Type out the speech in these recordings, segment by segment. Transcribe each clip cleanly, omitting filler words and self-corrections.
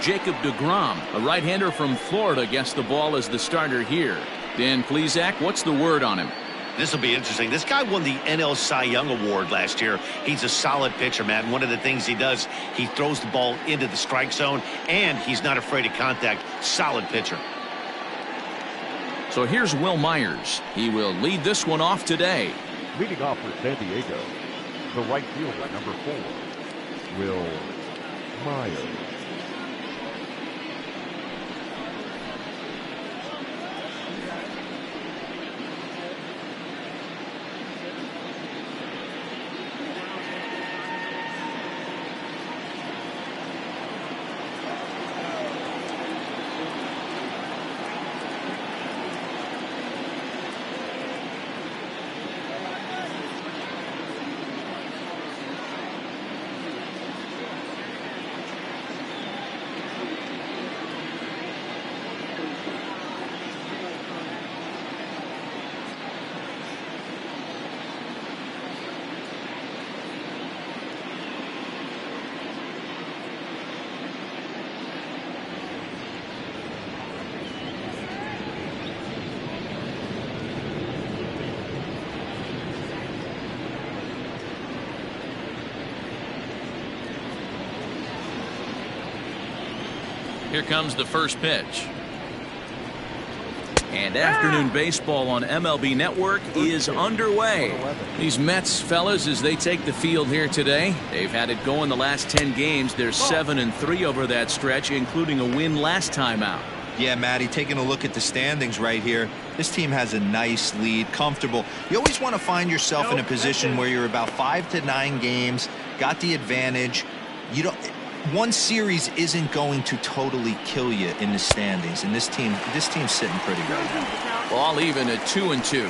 Jacob deGrom, a right-hander from Florida, gets the ball as the starter here. Dan Plesac, what's the word on him? This will be interesting. This guy won the NL Cy Young Award last year. He's a solid pitcher, Matt. And one of the things he does, he throws the ball into the strike zone, and he's not afraid of contact. Solid pitcher. So here's Will Myers. He will lead this one off today. Leading off for San Diego, the right fielder, number 4, Will Myers. Here comes the first pitch. And afternoon baseball on MLB Network is underway. These Mets fellas, as they take the field here today, they've had it going the last 10 games. They're 7-3 over that stretch, including a win last time out. Yeah, Matty, taking a look at the standings right here, this team has a nice lead, comfortable. You always want to find yourself in a position where you're about 5 to 9 games, got the advantage. You don't. One series isn't going to totally kill you in the standings, and this team's sitting pretty right now. Ball even at 2-2.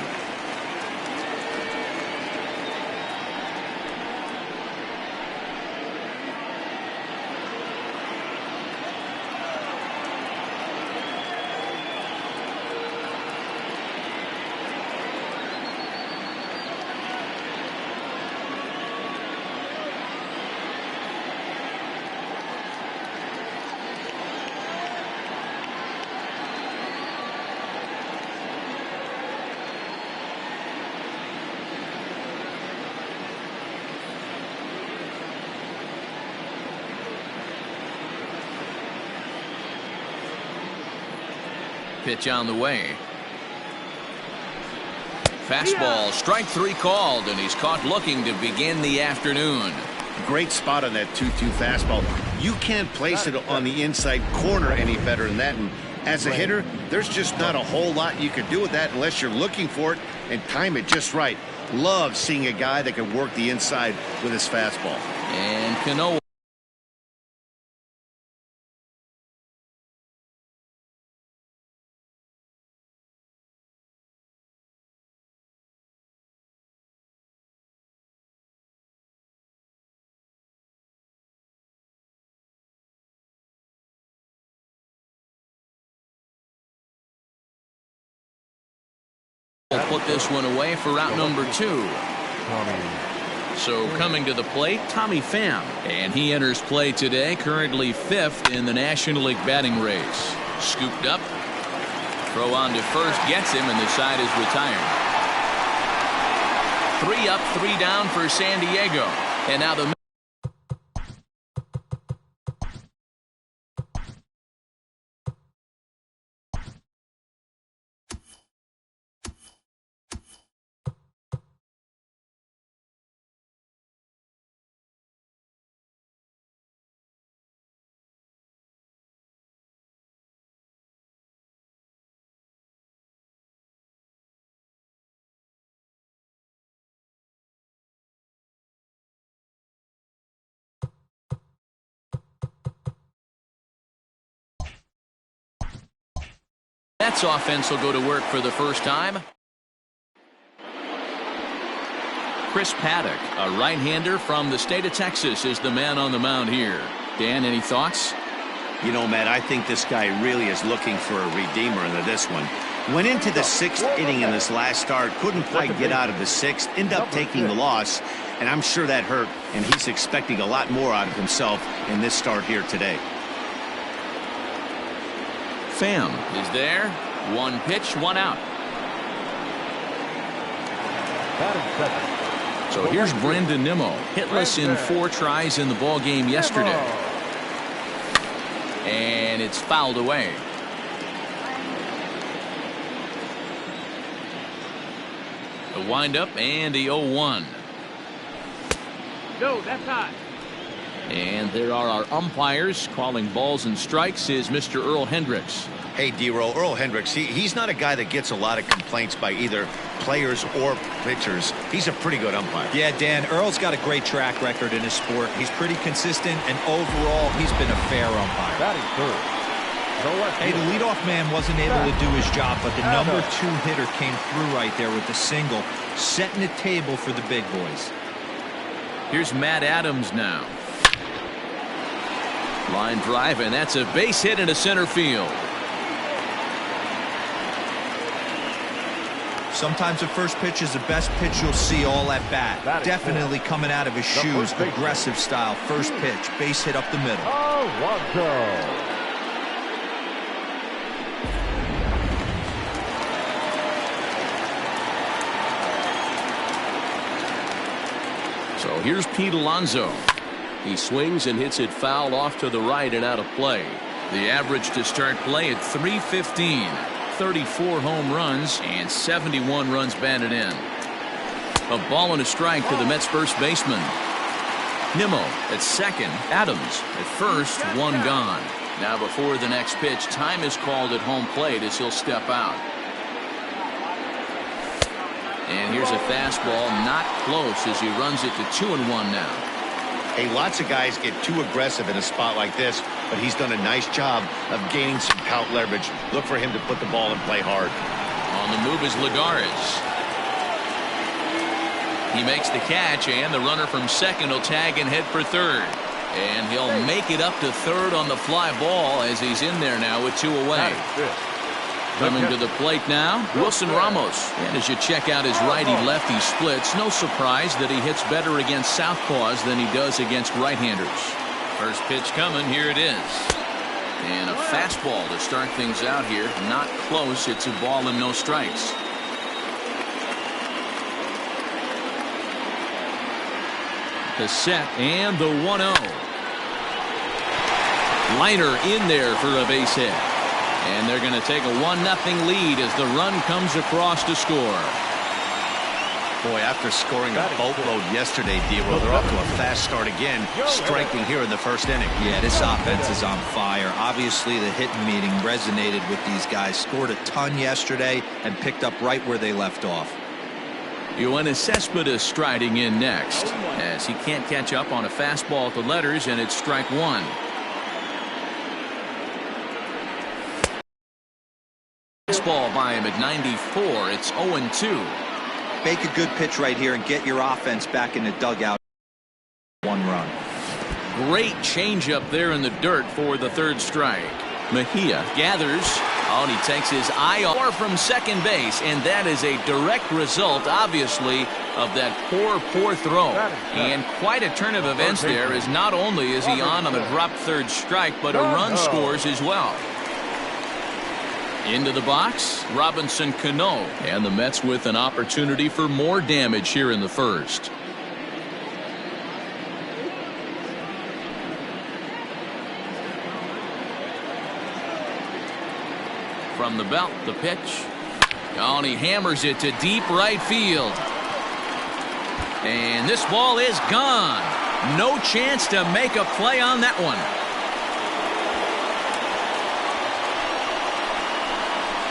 Pitch on the way. Fastball, strike 3 called, and he's caught looking to begin the afternoon. Great spot on that 2-2 fastball. You can't place it on the inside corner any better than that. And as a hitter, there's just not a whole lot you can do with that unless you're looking for it and time it just right. Love seeing a guy that can work the inside with his fastball. And Cano. Will put this one away for route number 2. So coming to the plate, Tommy Pham, and he enters play today, currently 5th in the National League batting race. Scooped up, throw on to first, gets him, and the side is retired. 3 up, 3 down for San Diego, and now the Mets offense will go to work for the first time. Chris Paddock, a right-hander from the state of Texas, is the man on the mound here. Dan, any thoughts? You know, Matt, I think this guy really is looking for a redeemer into this one. Went into the 6th inning in this last start, couldn't quite get out of the 6th, ended up taking the loss, and I'm sure that hurt, and he's expecting a lot more out of himself in this start here today. Pham is there. One pitch, one out. So here's Brandon Nimmo, hitless in 4 tries in the ball game yesterday. And it's fouled away. The windup and the 0-1. No, that's hot. And there are our umpires calling balls and strikes is Mr. Earl Hendricks. Hey, D-Roll, Earl Hendricks, he's not a guy that gets a lot of complaints by either players or pitchers. He's a pretty good umpire. Yeah, Dan, Earl's got a great track record in his sport. He's pretty consistent, and overall, he's been a fair umpire. Batting third. Hey, the leadoff man wasn't able to do his job, but the number 2 hitter came through right there with the single, setting the table for the big boys. Here's Matt Adams now. Line drive, and that's a base hit into center field. Sometimes the first pitch is the best pitch you'll see all at bat. Definitely coming out of his shoes, aggressive style. First pitch, base hit up the middle. So here's Pete Alonso. He swings and hits it foul off to the right and out of play. The average to start play at 315. 34 home runs and 71 runs batted in. A ball and a strike to the Mets first baseman. Nimmo at second. Adams at first. One gone. Now before the next pitch, time is called at home plate as he'll step out. And here's a fastball not close as he runs it to 2-1 now. Hey, lots of guys get too aggressive in a spot like this, but he's done a nice job of gaining some count leverage. Look for him to put the ball and play hard. On the move is Lagares. He makes the catch, and the runner from second will tag and head for third. And he'll make it up to third on the fly ball as he's in there now with 2 away. Coming to the plate now, Wilson Ramos. And as you check out his righty-lefty splits, no surprise that he hits better against southpaws than he does against right-handers. First pitch coming, here it is. And a fastball to start things out here. Not close, it's a ball and no strikes. The set and the 1-0. Liner in there for a base hit. And they're going to take a 1-0 lead as the run comes across to score. Boy, after scoring a boatload yesterday, D-Roll, they're off to a fast start again, striking here in the first inning. Yeah, this offense is on fire. Obviously, the hitting meeting resonated with these guys. Scored a ton yesterday and picked up right where they left off. Yoenis Cespedes striding in next as he can't catch up on a fastball at the letters, and it's strike 1. Fastball by him at 94. It's 0-2. Make a good pitch right here and get your offense back in the dugout. 1 run. Great changeup there in the dirt for the third strike. Mejia gathers. Oh, and he takes his eye off from second base, and that is a direct result, obviously, of that poor throw. And quite a turn of events there, as not only is he on the drop third strike, but a run scores as well. Into the box, Robinson Cano, and the Mets with an opportunity for more damage here in the first. From the belt, the pitch. Oh, and he hammers it to deep right field. And this ball is gone. No chance to make a play on that one.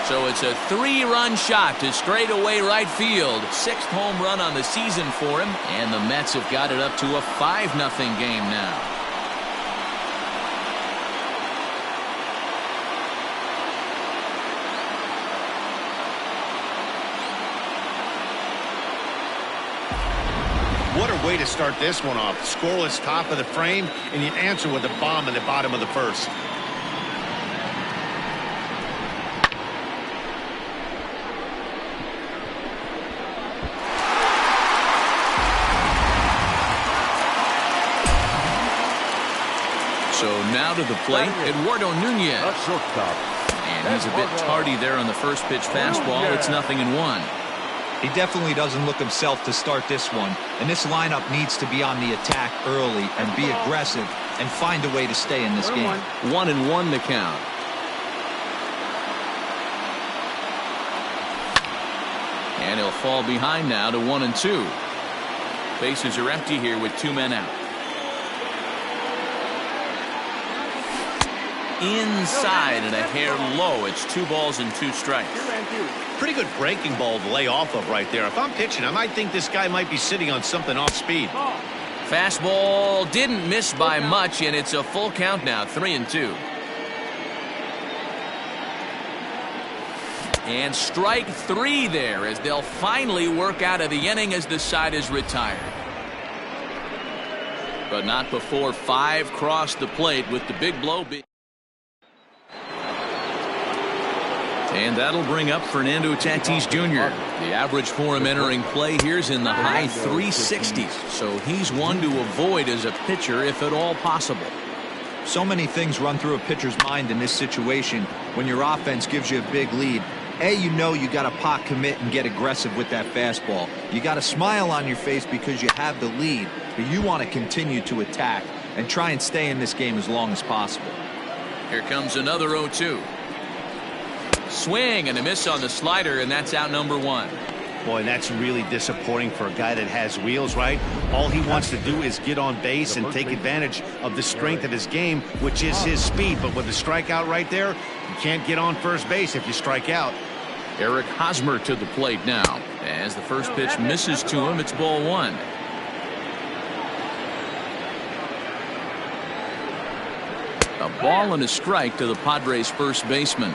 So it's a 3-run shot to straightaway right field. 6th home run on the season for him. And the Mets have got it up to a 5-0 game now. What a way to start this one off. Scoreless top of the frame, and you answer with a bomb in the bottom of the first. So now to the plate, Eduardo Nunez. And he's a bit tardy there on the first pitch fastball. It's 0-1. He definitely doesn't look himself to start this one. And this lineup needs to be on the attack early and be aggressive and find a way to stay in this game. 1-1 the count. And he'll fall behind now to 1-2. Bases are empty here with 2 men out. Inside and a hair low. It's 2 balls and 2 strikes. Pretty good breaking ball to lay off of right there. If I'm pitching, I might think this guy might be sitting on something off speed. Fastball didn't miss by much, and it's a full count now, 3-2. And strike 3 there as they'll finally work out of the inning as the side is retired. But not before 5 cross the plate with the big blow. And that'll bring up Fernando Tatis Jr. The average for him entering play here is in the high 360s. So he's one to avoid as a pitcher if at all possible. So many things run through a pitcher's mind in this situation when your offense gives you a big lead. You know you got to pot commit and get aggressive with that fastball. You got a smile on your face because you have the lead, but you want to continue to attack and try and stay in this game as long as possible. Here comes another 0-2. Swing and a miss on the slider, and that's out number 1. Boy, that's really disappointing for a guy that has wheels, right? All he wants to do is get on base and take advantage of the strength of his game, which is his speed. But with the strikeout right there, you can't get on first base if you strike out. Eric Hosmer to the plate now. As the first pitch misses to him, it's ball 1. A ball and a strike to the Padres' first baseman.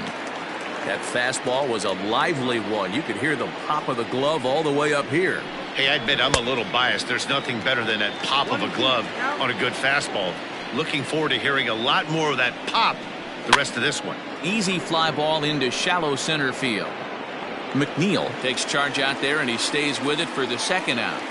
That fastball was a lively one. You could hear the pop of the glove all the way up here. Hey, I admit I'm a little biased. There's nothing better than that pop of a glove on a good fastball. Looking forward to hearing a lot more of that pop the rest of this one. Easy fly ball into shallow center field. McNeil takes charge out there, and he stays with it for the second out.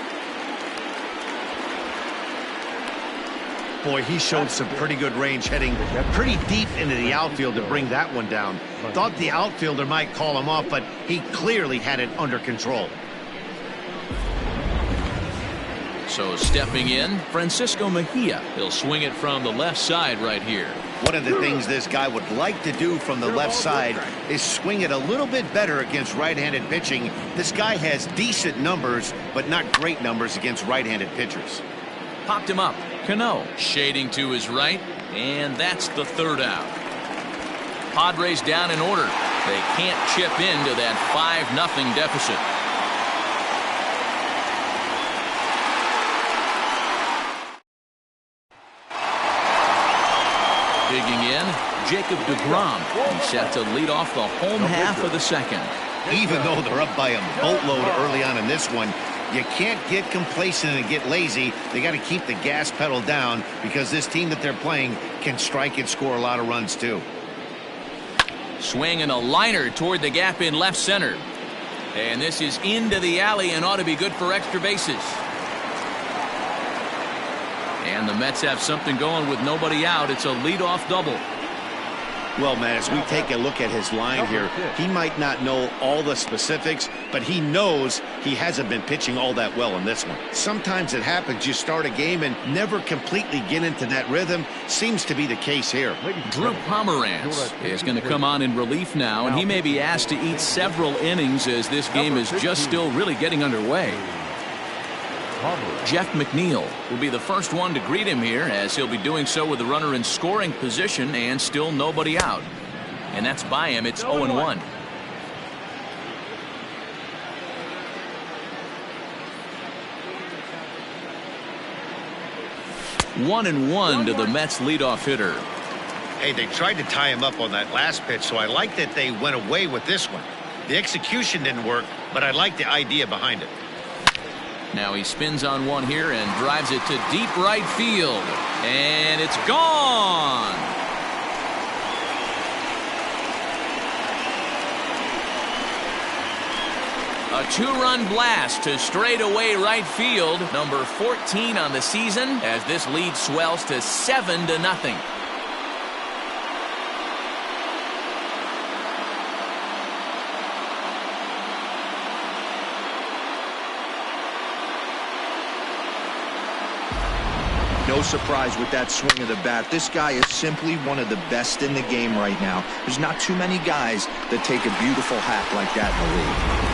Boy, he showed some pretty good range heading pretty deep into the outfield to bring that one down. Thought the outfielder might call him off, but he clearly had it under control. So stepping in, Francisco Mejia. He'll swing it from the left side right here. One of the things this guy would like to do from the left side is swing it a little bit better against right-handed pitching. This guy has decent numbers, but not great numbers against right-handed pitchers. Popped him up. Cano shading to his right, and that's the third out. Padres down in order. They can't chip into that 5-0 deficit. Digging in, Jacob deGrom. He's set to lead off the home half of the second. Even though they're up by a boatload early on in this one, you can't get complacent and get lazy. They got to keep the gas pedal down because this team that they're playing can strike and score a lot of runs too. Swing and a liner toward the gap in left center. And this is into the alley and ought to be good for extra bases. And the Mets have something going with nobody out. It's a leadoff double. Well, man, as we take a look at his line here, he might not know all the specifics, but he knows he hasn't been pitching all that well in this one. Sometimes it happens. You start a game and never completely get into that rhythm. Seems to be the case here. Drew Pomeranz is going to come on in relief now, and he may be asked to eat several innings as this game is just still really getting underway. Jeff McNeil will be the first one to greet him here, as he'll be doing so with the runner in scoring position and still nobody out. And that's by him. It's 0-1. One and one to the Mets leadoff hitter. Hey, they tried to tie him up on that last pitch, so I like that they went away with this one. The execution didn't work, but I like the idea behind it. Now he spins on one here and drives it to deep right field. And it's gone. A 2-run blast to straightaway right field. Number 14 on the season as this lead swells to 7-0. No surprise with that swing of the bat. This guy is simply one of the best in the game right now. There's not too many guys that take a beautiful hack like that in the league.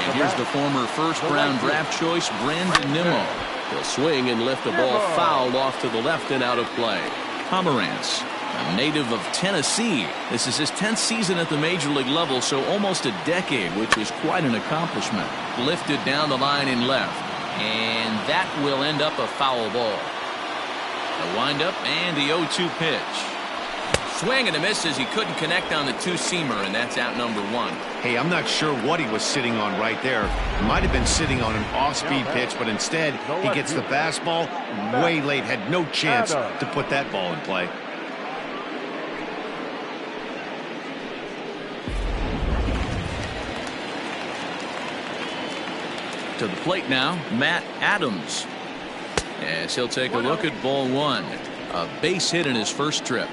And here's the former first-round draft choice, Brandon Nimmo. He'll swing and lift the ball foul off to the left and out of play. Pomerantz, a native of Tennessee. This is his 10th season at the major league level, so almost a decade, which is quite an accomplishment. Lifted down the line in left, and that will end up a foul ball. The windup and the 0-2 pitch. Swing and a miss as he couldn't connect on the two-seamer, and that's out number 1. Hey, I'm not sure what he was sitting on right there. He might have been sitting on an off-speed pitch, but instead he gets the fastball way late, had no chance to put that ball in play. To the plate now, Matt Adams. As he'll take a look at ball 1. A base hit in his first trip.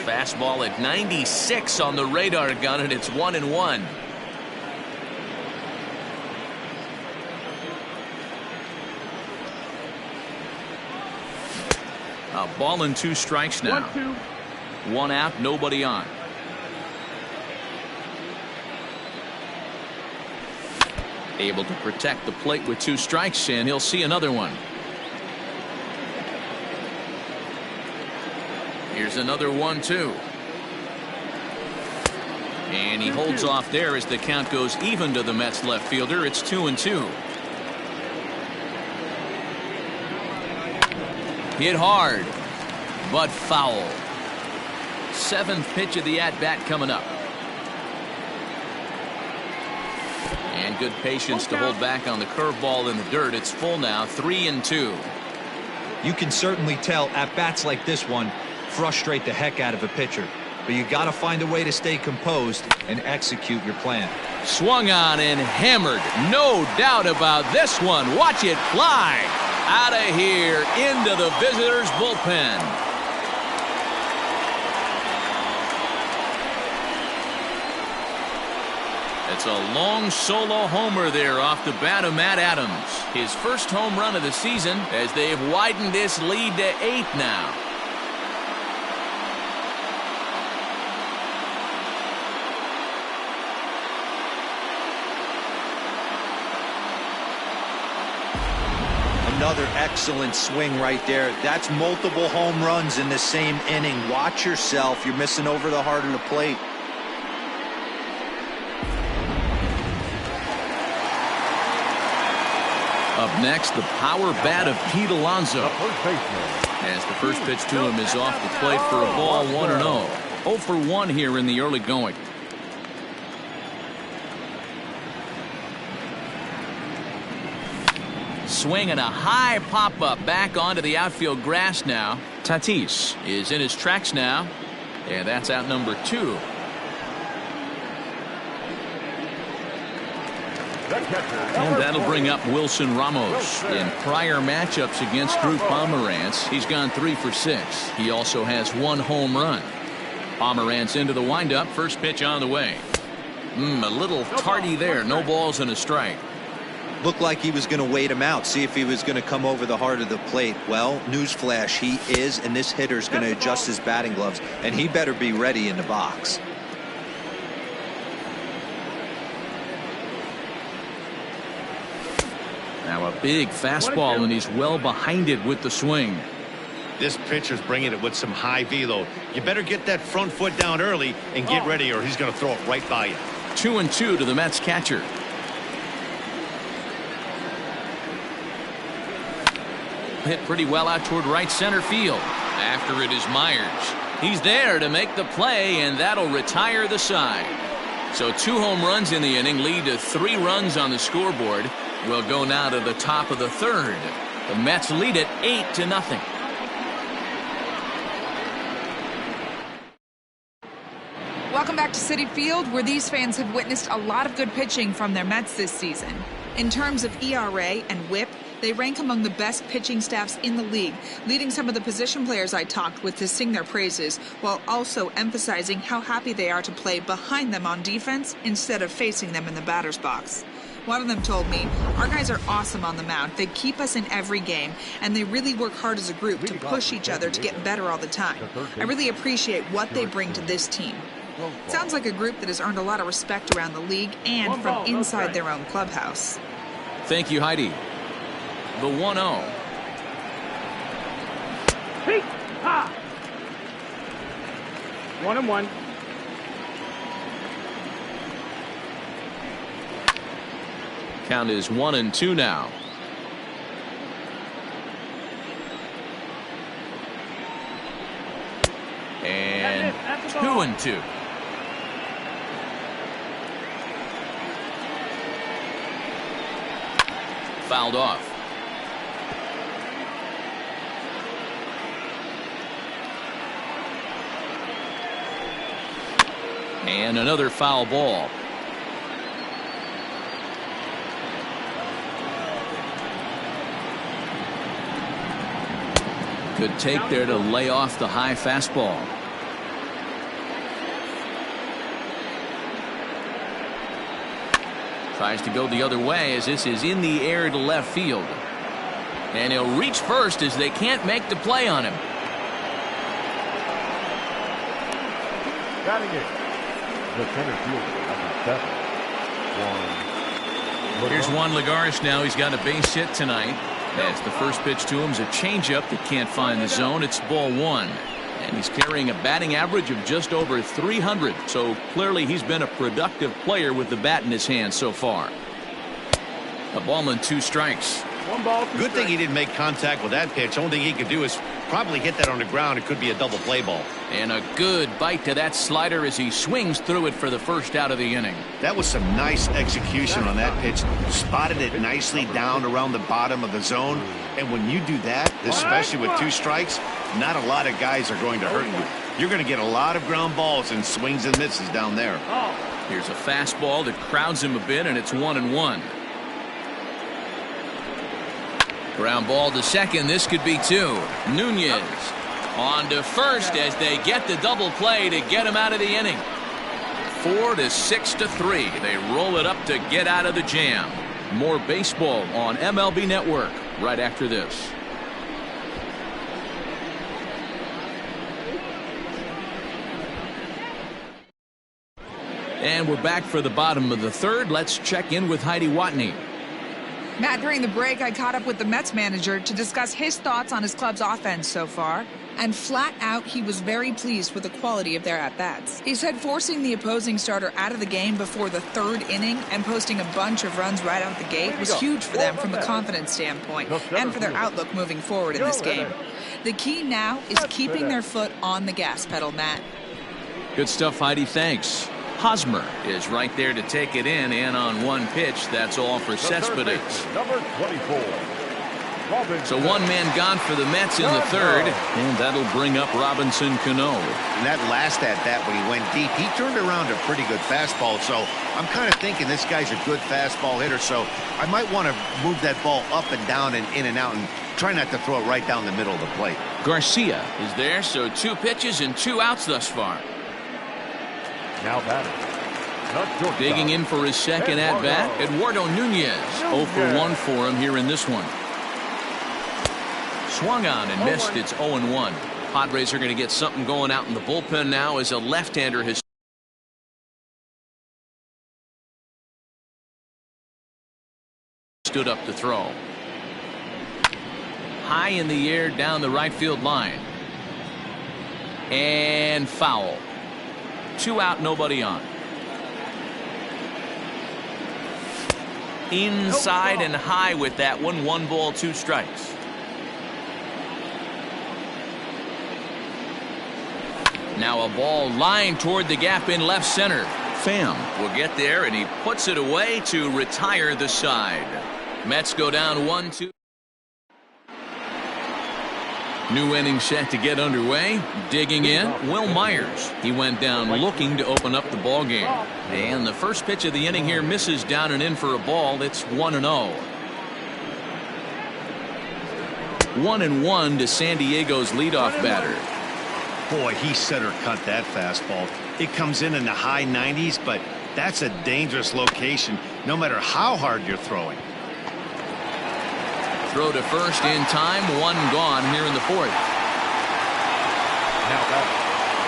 Fastball at 96 on the radar gun, and it's 1-1. A ball and 2 strikes now. 1 out, nobody on. Able to protect the plate with 2 strikes, and he'll see another one. Here's another 1-2. And he holds off there as the count goes even to the Mets left fielder. It's 2-2. Hit hard, but foul. 7th pitch of the at-bat coming up. And good patience to hold back on the curveball in the dirt. It's full now, 3-2. You can certainly tell at-bats like this one frustrate the heck out of a pitcher. But you got to find a way to stay composed and execute your plan. Swung on and hammered. No doubt about this one. Watch it fly. Out of here into the visitors' bullpen. It's a long solo homer there off the bat of Matt Adams. His first home run of the season as they've widened this lead to 8 now. Another excellent swing right there. That's multiple home runs in the same inning. Watch yourself. You're missing over the heart of the plate. Up next, the power bat of Pete Alonso. As the first pitch to him is off the plate for a ball, 1-0. 0 for 1 here in the early going. Swing and a high pop-up back onto the outfield grass now. Tatis is in his tracks now, and that's out number 2. And that'll bring up Wilson Ramos. In prior matchups against Drew Pomerantz, he's gone 3 for 6. He also has 1 home run. Pomerantz into the windup. First pitch on the way. A little tardy there. No balls and a strike. Looked like he was going to wait him out, see if he was going to come over the heart of the plate. Well, newsflash, he is, and this hitter's going to adjust his batting gloves, and he better be ready in the box. Now a big fastball, and he's well behind it with the swing. This pitcher's bringing it with some high velo. You better get that front foot down early and get ready, or he's going to throw it right by you. 2-2 to the Mets catcher. Hit pretty well out toward right center field. After it is Myers. He's there to make the play, and that'll retire the side. So 2 home runs in the inning lead to 3 runs on the scoreboard. We'll go now to the top of the 3rd. The Mets lead it 8-0. Welcome back to Citi Field, where these fans have witnessed a lot of good pitching from their Mets this season. In terms of ERA and WHIP, They rank among the best pitching staffs in the league, leading some of the position players I talked with to sing their praises, while also emphasizing how happy they are to play behind them on defense instead of facing them in the batter's box. One of them told me, "Our guys are awesome on the mound. They keep us in every game, and they really work hard as a group to push each other to get better all the time. I really appreciate what they bring to this team." Sounds like a group that has earned a lot of respect around the league and from inside their own clubhouse. Thank you, Heidi. The 1-0. Hey, ha! 1-1. Count is 1-2 now. And 2-2. Fouled off. And another foul ball. Good take there to lay off the high fastball. Tries to go the other way as this is in the air to left field. And he'll reach first as they can't make the play on him. Batting it, the center fielder, number 7. Here's Juan Lagares now. He's got a base hit tonight. As the first pitch to him is a changeup that can't find the zone. It's ball 1. And he's carrying a batting average of just over 300. So clearly he's been a productive player with the bat in his hand so far. A ball and 2 strikes. Good thing he didn't make contact with that pitch. Only thing he could do is probably hit that on the ground. It could be a double play ball. And a good bite to that slider as he swings through it for the first out of the inning. That was some nice execution on that pitch. Spotted it nicely down around the bottom of the zone. And when you do that, especially with 2 strikes, not a lot of guys are going to hurt you. You're going to get a lot of ground balls and swings and misses down there. Here's a fastball that crowds him a bit, and it's 1-1. Ground ball to second. This could be 2. Nunez on to first as they get the double play to get him out of the inning. 4-6-3. They roll it up to get out of the jam. More baseball on MLB Network right after this. And we're back for the bottom of the 3rd. Let's check in with Heidi Watney. Matt, during the break, I caught up with the Mets manager to discuss his thoughts on his club's offense so far. And flat out, he was very pleased with the quality of their at-bats. He said forcing the opposing starter out of the game before the 3rd inning and posting a bunch of runs right out the gate was huge for them from a confidence standpoint and for their outlook moving forward in this game. The key now is keeping their foot on the gas pedal, Matt. Good stuff, Heidi. Thanks. Hosmer is right there to take it in, and on 1 pitch, that's all for Cespedes. Number 24. So 1 man gone for the Mets in the 3rd, and that'll bring up Robinson Cano. And that last at-bat when he went deep, he turned around a pretty good fastball. So I'm kind of thinking this guy's a good fastball hitter. So I might want to move that ball up and down and in and out and try not to throw it right down the middle of the plate. Garcia is there, so 2 pitches and 2 outs thus far. Now batting. Digging in for his second at-bat, Eduardo Nunez. 0 for 1 for him here in this one. Swung on and missed. It's 0-1. Padres are going to get something going out in the bullpen now as a left-hander has stood up to throw. High in the air down the right field line. And foul. 2 out, nobody on. Inside and high with that one. 1 ball, 2 strikes. Now a ball lined toward the gap in left center. Pham will get there, and he puts it away to retire the side. Mets go down 1-2. New inning set to get underway. Digging in, Will Myers. He went down looking to open up the ball game. And the first pitch of the inning here misses down and in for a ball. It's 1-0. 1-1 to San Diego's leadoff batter. Boy, he center cut that fastball. It comes in the high 90s, but that's a dangerous location no matter how hard you're throwing. Throw to first in time. One gone here in the fourth.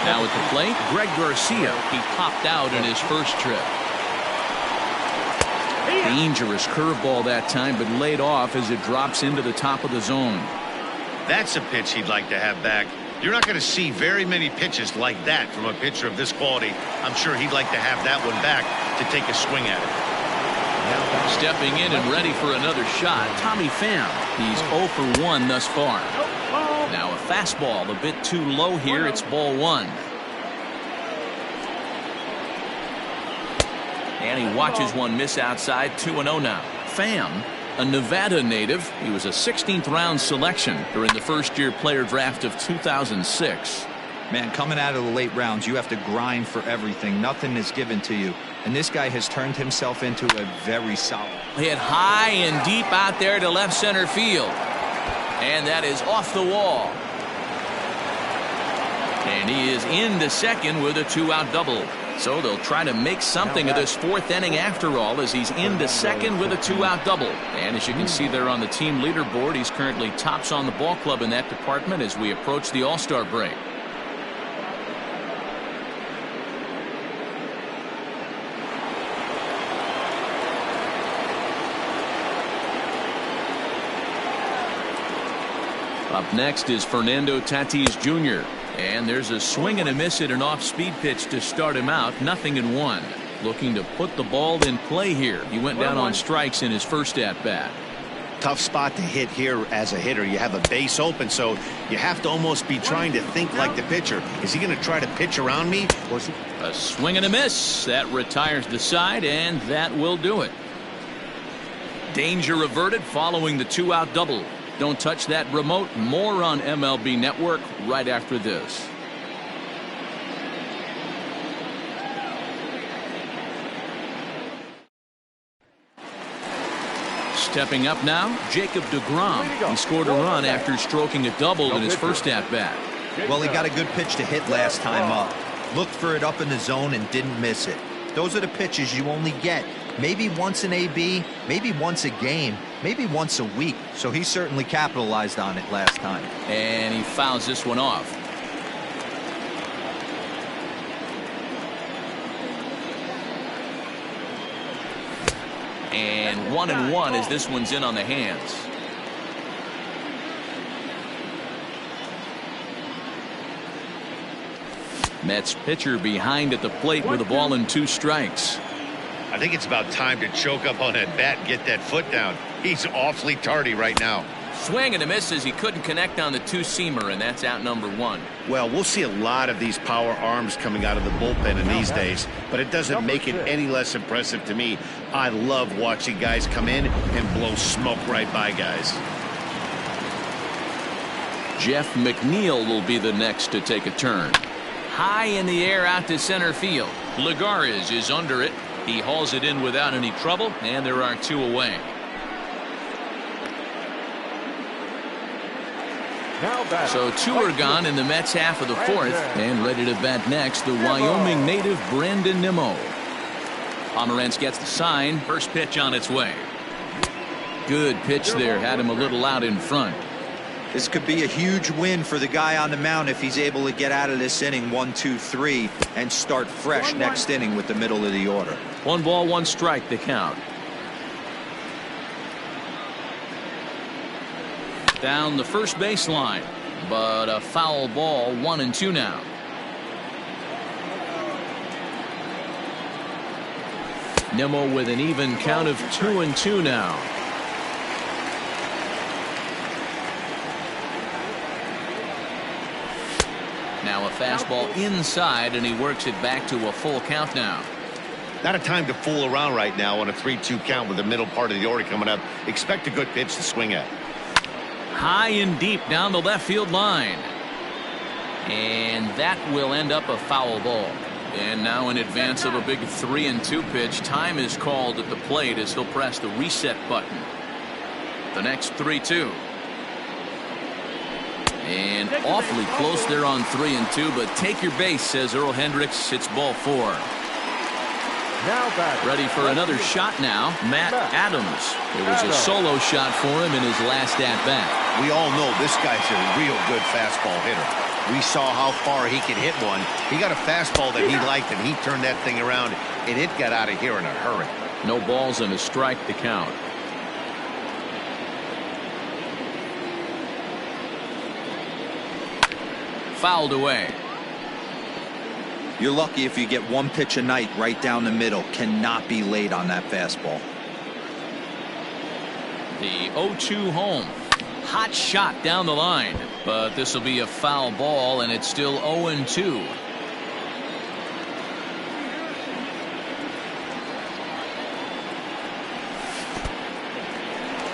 Now at the plate, Greg Garcia. He popped out in his first trip. Dangerous curveball that time, but laid off as it drops into the top of the zone. That's a pitch he'd like to have back. You're not going to see very many pitches like that from a pitcher of this quality. I'm sure he'd like to have that one back to take a swing at it. Stepping in and ready for another shot, Tommy Pham. He's 0 for 1 thus far. Now a fastball a bit too low here. It's ball 1. And he watches one miss outside. 2-0 now. Pham, a Nevada native. He was a 16th round selection during the first-year player draft of 2006. Man, coming out of the late rounds, you have to grind for everything. Nothing is given to you. And this guy has turned himself into a very solid. Hit high and deep out there to left center field. And that is off the wall. And he is into second with a 2-out double. So they'll try to make something of this fourth inning after all, as he's into second with a 2-out double. And as you can see there on the team leaderboard, he's currently tops on the ball club in that department as we approach the All-Star break. Up next is Fernando Tatis Jr. And there's a swing and a miss at an off-speed pitch to start him out. 0-1. Looking to put the ball in play here. He went down on strikes in his first at-bat. Tough spot to hit here as a hitter. You have a base open, so you have to almost be trying to think like the pitcher. Is he going to try to pitch around me? Or is he... A swing and a miss. That retires the side, and that will do it. Danger averted following the 2-out double. Don't touch that remote. More on MLB Network right after this. Stepping up now, Jacob deGrom. He scored a run after stroking a double in his first at-bat. Well, he got a good pitch to hit last time up. Looked for it up in the zone and didn't miss it. Those are the pitches you only get maybe once in AB, maybe once a game, maybe once a week. So he certainly capitalized on it last time. And he fouls this one off. And 1-1 as this one's in on the hands. Mets pitcher behind at the plate with a ball and 2 strikes. I think it's about time to choke up on that bat and get that foot down. He's awfully tardy right now. Swing and a miss as he couldn't connect on the 2-seamer, and that's out number 1. Well, we'll see a lot of these power arms coming out of the bullpen in these days, but it doesn't make it any less impressive to me. I love watching guys come in and blow smoke right by guys. Jeff McNeil will be the next to take a turn. High in the air out to center field. Lagares is under it. He hauls it in without any trouble, and there are 2 away. So 2 are gone in the Mets half of the fourth, and ready to bat next, the Wyoming native Brandon Nimmo. Pomerantz gets the sign. First pitch on its way. Good pitch there. Had him a little out in front. This could be a huge win for the guy on the mound if he's able to get out of this inning 1, 2, 3 and start fresh next inning with the middle of the order. 1 ball, 1 strike, the count. Down the first baseline, but a foul ball. 1-2 now. Nimmo with an even count of 2-2 now. Now a fastball inside, and he works it back to a full count now. Not a time to fool around right now on a 3-2 count with the middle part of the order coming up. Expect a good pitch to swing at. High and deep down the left field line. And that will end up a foul ball. And now in advance of a big 3-2 pitch, time is called at the plate as he'll press the reset button. The next 3-2. And awfully close there on 3 and 2, but take your base, says Earl Hendricks. It's ball 4. Now batting. Ready for another shot now, Matt Adams. It was a solo shot for him in his last at-bat. We all know this guy's a real good fastball hitter. We saw how far he could hit one. He got a fastball that he liked, and he turned that thing around, and it got out of here in a hurry. No balls and a strike to count. Fouled away. You're lucky if you get one pitch a night right down the middle. Cannot be late on that fastball. The 0-2 home. Hot shot down the line, but this will be a foul ball, and it's still 0-2.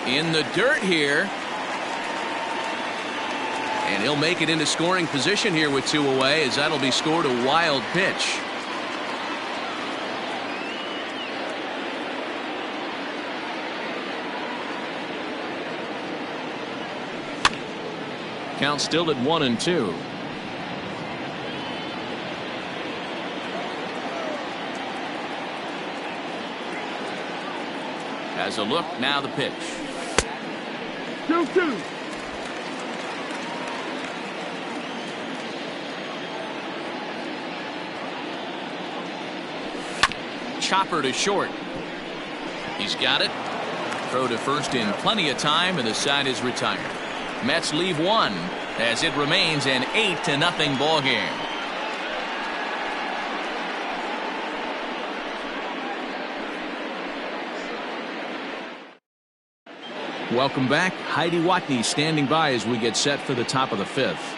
In the dirt here. And he'll make it into scoring position here with 2 away, as that'll be scored a wild pitch. Count still at 1-2. Has a look, now the pitch. 2-2. Chopper to short. He's got it. Throw to first in plenty of time, and the side is retired. Mets leave 1 as it remains an 8-0 ball game. Welcome back. Heidi Watney standing by as we get set for the top of the 5th.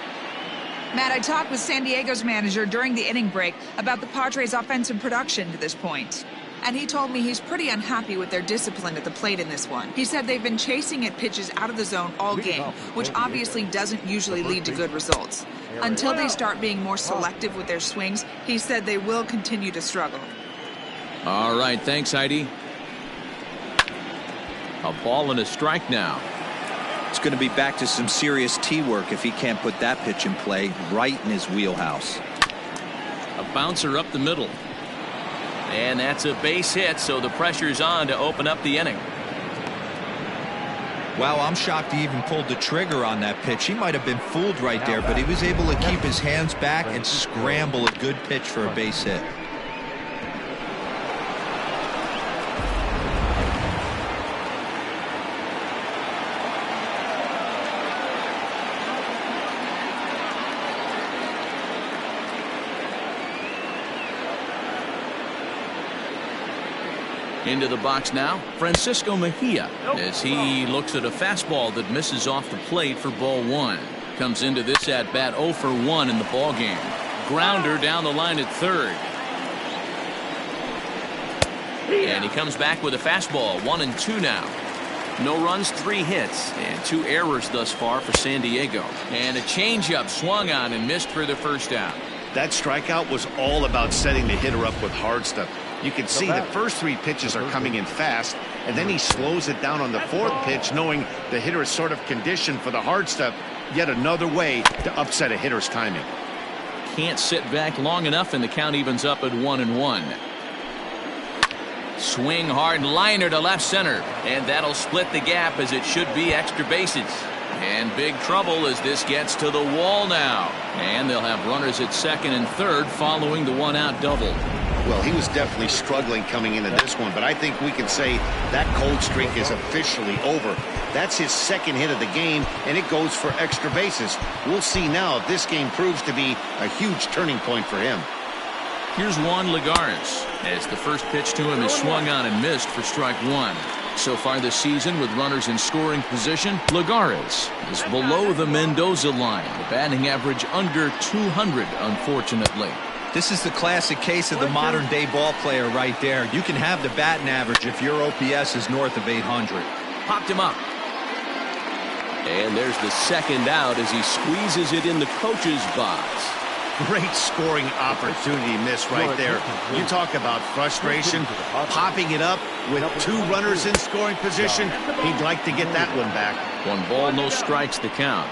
Matt, I talked with San Diego's manager during the inning break about the Padres' offensive production to this point. And he told me he's pretty unhappy with their discipline at the plate in this one. He said they've been chasing at pitches out of the zone all game, which obviously doesn't usually lead to good results. Until they start being more selective with their swings, he said they will continue to struggle. All right, thanks, Heidi. A ball and a strike now. It's going to be back to some serious tee work if he can't put that pitch in play right in his wheelhouse. A bouncer up the middle. And that's a base hit, so the pressure's on to open up the inning. Wow, I'm shocked he even pulled the trigger on that pitch. He might have been fooled right there, but he was able to keep his hands back and scramble a good pitch for a base hit. Into the box now, Francisco Mejia, as he looks at a fastball that misses off the plate for ball 1. Comes into this at bat 0 for 1 in the ball game. Grounder down the line at third. And he comes back with a fastball, 1-2 now. No runs, 3 hits, and 2 errors thus far for San Diego. And a changeup swung on and missed for the first out. That strikeout was all about setting the hitter up with hard stuff. You can see the first 3 pitches are coming in fast, and then he slows it down on the 4th pitch, knowing the hitter is sort of conditioned for the hard stuff. Yet another way to upset a hitter's timing. Can't sit back long enough, and the count evens up at 1-1. Swing hard liner to left center, and that'll split the gap, as it should be extra bases. And big trouble as this gets to the wall now. And they'll have runners at second and third following the 1-out double. Well, he was definitely struggling coming into this one, but I think we can say that cold streak is officially over. That's his 2nd hit of the game, and it goes for extra bases. We'll see now if this game proves to be a huge turning point for him. Here's Juan Lagares, as the first pitch to him is swung on and missed for strike 1. So far this season, with runners in scoring position, Lagares is below the Mendoza line. The batting average under 200, unfortunately. This is the classic case of the modern-day ball player right there. You can have the batting average if your OPS is north of 800. Popped him up. And there's the 2nd out as he squeezes it in the coach's box. Great scoring opportunity miss right there. You talk about frustration, popping it up with 2 runners in scoring position. He'd like to get that one back. 1 ball, no strikes to count.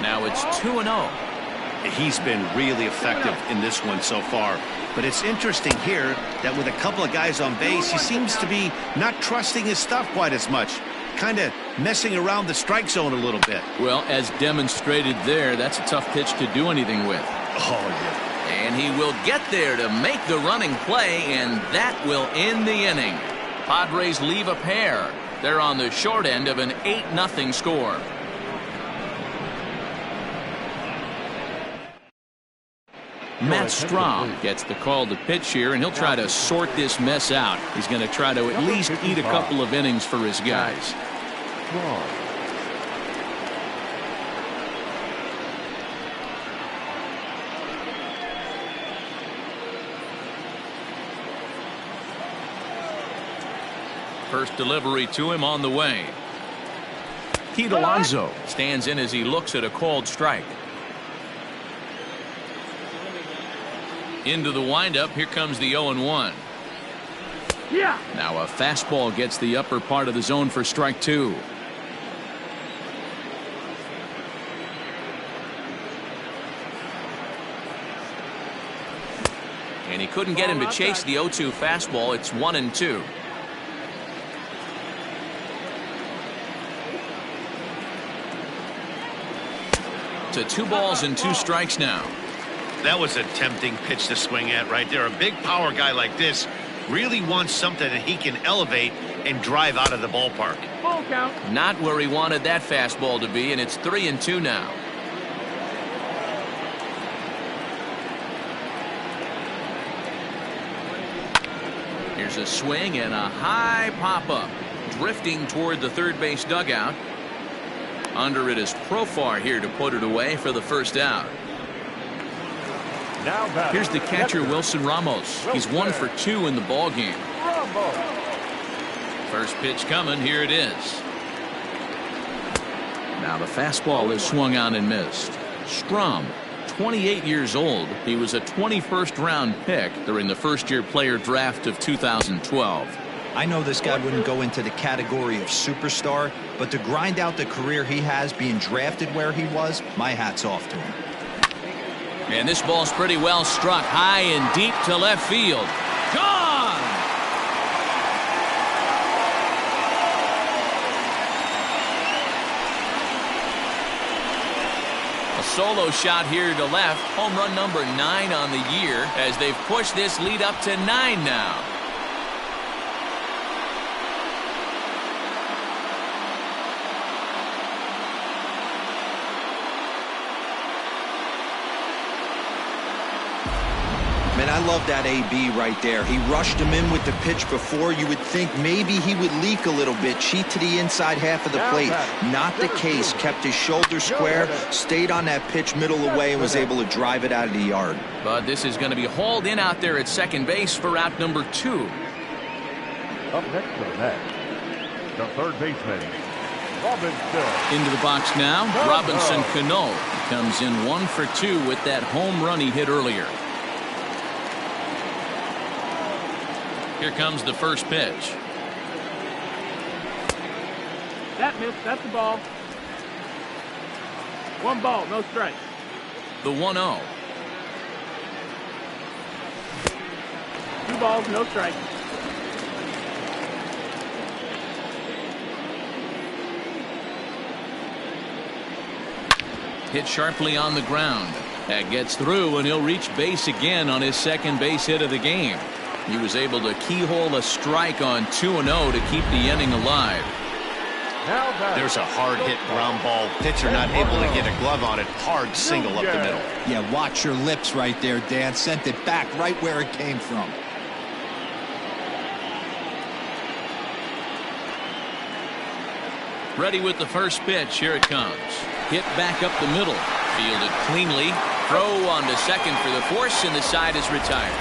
Now it's 2-0. He's been really effective in this one so far. But it's interesting here that with a couple of guys on base, he seems to be not trusting his stuff quite as much. Kind of messing around the strike zone a little bit. Well, as demonstrated there, that's a tough pitch to do anything with. Oh, yeah. And he will get there to make the running play, and that will end the inning. Padres leave a pair. They're on the short end of an 8-0 score. Matt Strahm gets the call to pitch here, and he'll try to sort this mess out. He's going to try to at least eat a couple of innings for his guys. First delivery to him on the way. Pete Alonso stands in as he looks at a called strike. Into the windup. Here comes the 0-1. Yeah. Now a fastball gets the upper part of the zone for strike 2. And he couldn't get him to chase the 0-2 fastball. It's 1-2. To 2 balls and 2 strikes now. That was a tempting pitch to swing at right there. A big power guy like this really wants something that he can elevate and drive out of the ballpark. Full count. Not where he wanted that fastball to be, and it's 3-2 now. Here's a swing and a high pop-up. Drifting toward the third base dugout. Under it is Profar here to put it away for the first out. Here's the catcher, Wilson Ramos. He's 1 for 2 in the ball game. First pitch coming. Here it is. Now the fastball is swung on and missed. Strahm, 28 years old. He was a 21st round pick during the first-year player draft of 2012. I know this guy wouldn't go into the category of superstar, but to grind out the career he has being drafted where he was, my hat's off to him. And this ball's pretty well struck high and deep to left field. Gone! A solo shot here to left. Home run number 9 on the year as they've pushed this lead up to 9 now. Man, I love that AB right there. He rushed him in with the pitch before. You would think maybe he would leak a little bit, cheat to the inside half of the plate. Not the case. Kept his shoulder square, stayed on that pitch middle away, and was able to drive it out of the yard. But this is going to be hauled in out there at second base for out number 2. Up next to the net, the third baseman, Robinson. Into the box now, Robinson Cano comes in 1 for 2 with that home run he hit earlier. Here comes the first pitch. That missed. That's the ball. 1 ball, no strikes. The 1-0. 2 balls, no strikes. Hit sharply on the ground. That gets through, and he'll reach base again on his second base hit of the game. He was able to keyhole a strike on 2-0 to keep the inning alive. There's a hard-hit ground ball. Pitcher not able to get a glove on it. Hard single up the middle. Yeah, watch your lips right there, Dan. Sent it back right where it came from. Ready with the first pitch. Here it comes. Hit back up the middle. Fielded cleanly. Throw on to second for the force, and the side is retired.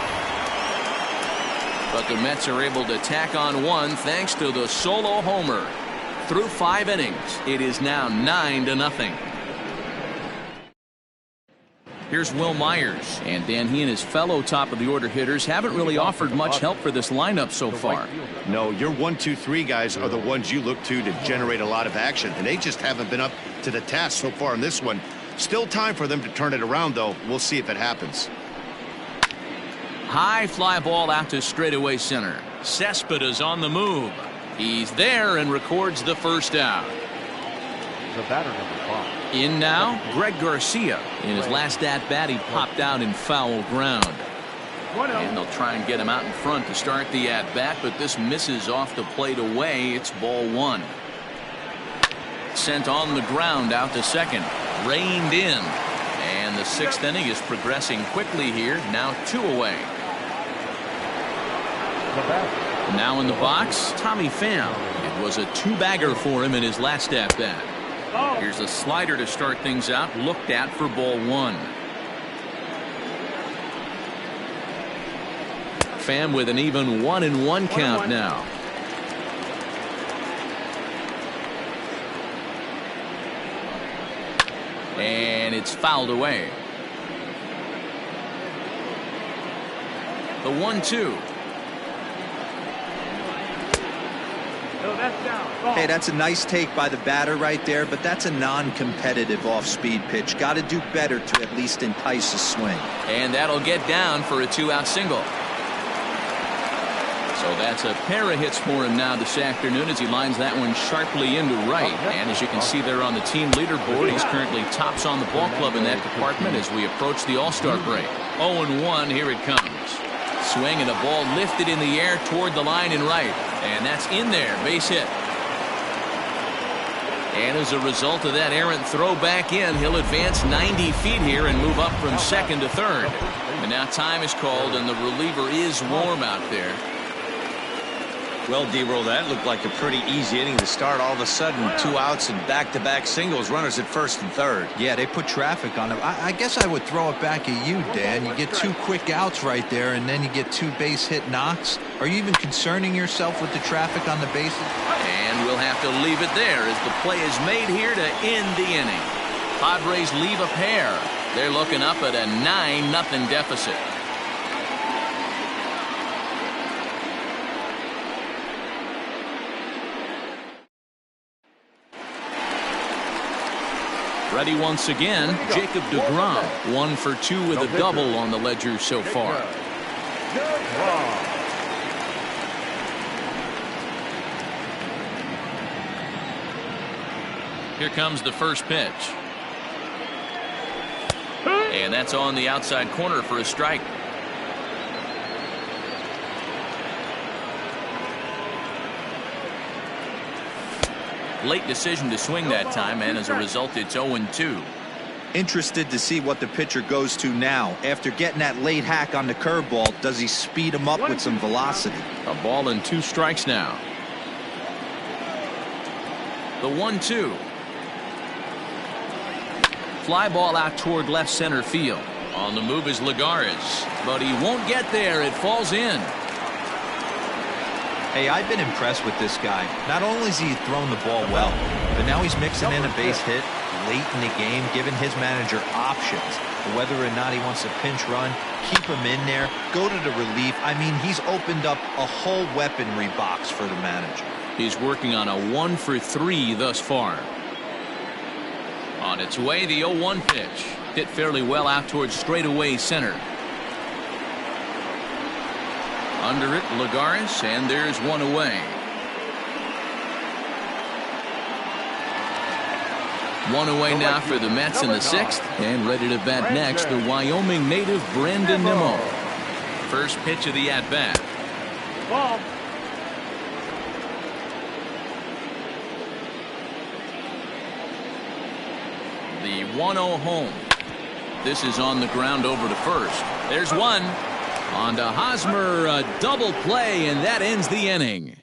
But the Mets are able to tack on 1 thanks to the solo homer. Through 5 innings, it is now 9-0. Here's Will Myers, and Dan, he and his fellow top-of-the-order hitters haven't really offered much help for this lineup so far. No, your 1, 2, 3 guys are the ones you look to generate a lot of action, and they just haven't been up to the task so far in this one. Still time for them to turn it around, though. We'll see if it happens. High fly ball out to straightaway center. Cespedes on the move. He's there and records the first out. The batter, number 5. In now, Greg Garcia. In his last at-bat, he popped out in foul ground. And they'll try and get him out in front to start the at-bat, but this misses off the plate away. It's ball 1. Sent on the ground out to second. Reined in. And the 6th inning is progressing quickly here. Now 2 away. Now in the box, Tommy Pham. It was a 2-bagger for him in his last at-bat. Here's a slider to start things out, looked at for ball 1. Pham with an even 1-1 count now. And it's fouled away. The 1-2. Hey, that's a nice take by the batter right there, but that's a non-competitive off-speed pitch. Got to do better to at least entice a swing. And that'll get down for a 2-out single. So that's a pair of hits for him now this afternoon as he lines that one sharply into right. And as you can see there on the team leaderboard, he's currently tops on the ball club in that department as we approach the All-Star break. 0-1, here it comes. Swing and a ball lifted in the air toward the line and right. And that's in there, base hit. And as a result of that errant throw back in, he'll advance 90 feet here and move up from second to third. And now time is called and the reliever is warm out there. Well, D-Roll, that looked like a pretty easy inning to start. All of a sudden, 2 outs and back-to-back singles, runners at first and third. Yeah, they put traffic on him. I guess I would throw it back at you, Dan. You get 2 quick outs right there, and then you get 2 base hit knocks. Are you even concerning yourself with the traffic on the bases? And we'll have to leave it there as the play is made here to end the inning. Padres leave a pair. They're looking up at a 9-0 deficit. Ready once again, Jacob deGrom, 1 for 2 with a double on the ledger so far. Here comes the first pitch. And that's on the outside corner for a strike. Late decision to swing that time, and as a result, it's 0-2. Interested to see what the pitcher goes to now. After getting that late hack on the curveball, does he speed him up with some velocity? A ball and 2 strikes now. The 1-2. Fly ball out toward left center field. On the move is Lagares, but he won't get there. It falls in. Hey, I've been impressed with this guy. Not only has he thrown the ball well, but now he's mixing in a base hit late in the game, giving his manager options. Whether or not he wants to pinch run, keep him in there, go to the relief. I mean, he's opened up a whole weaponry box for the manager. He's working on a 1 for 3 thus far. On its way, the 0-1 pitch. Hit fairly well out towards straightaway center. Under it, Lagares, and there's 1 away. 1 away now for the Mets in the 6th, and ready to bat next, the Wyoming native Brandon Nimmo. First pitch of the at-bat. Ball. The 1-0 home. This is on the ground over to first. There's 1. On to Hosmer, a double play, and that ends the inning.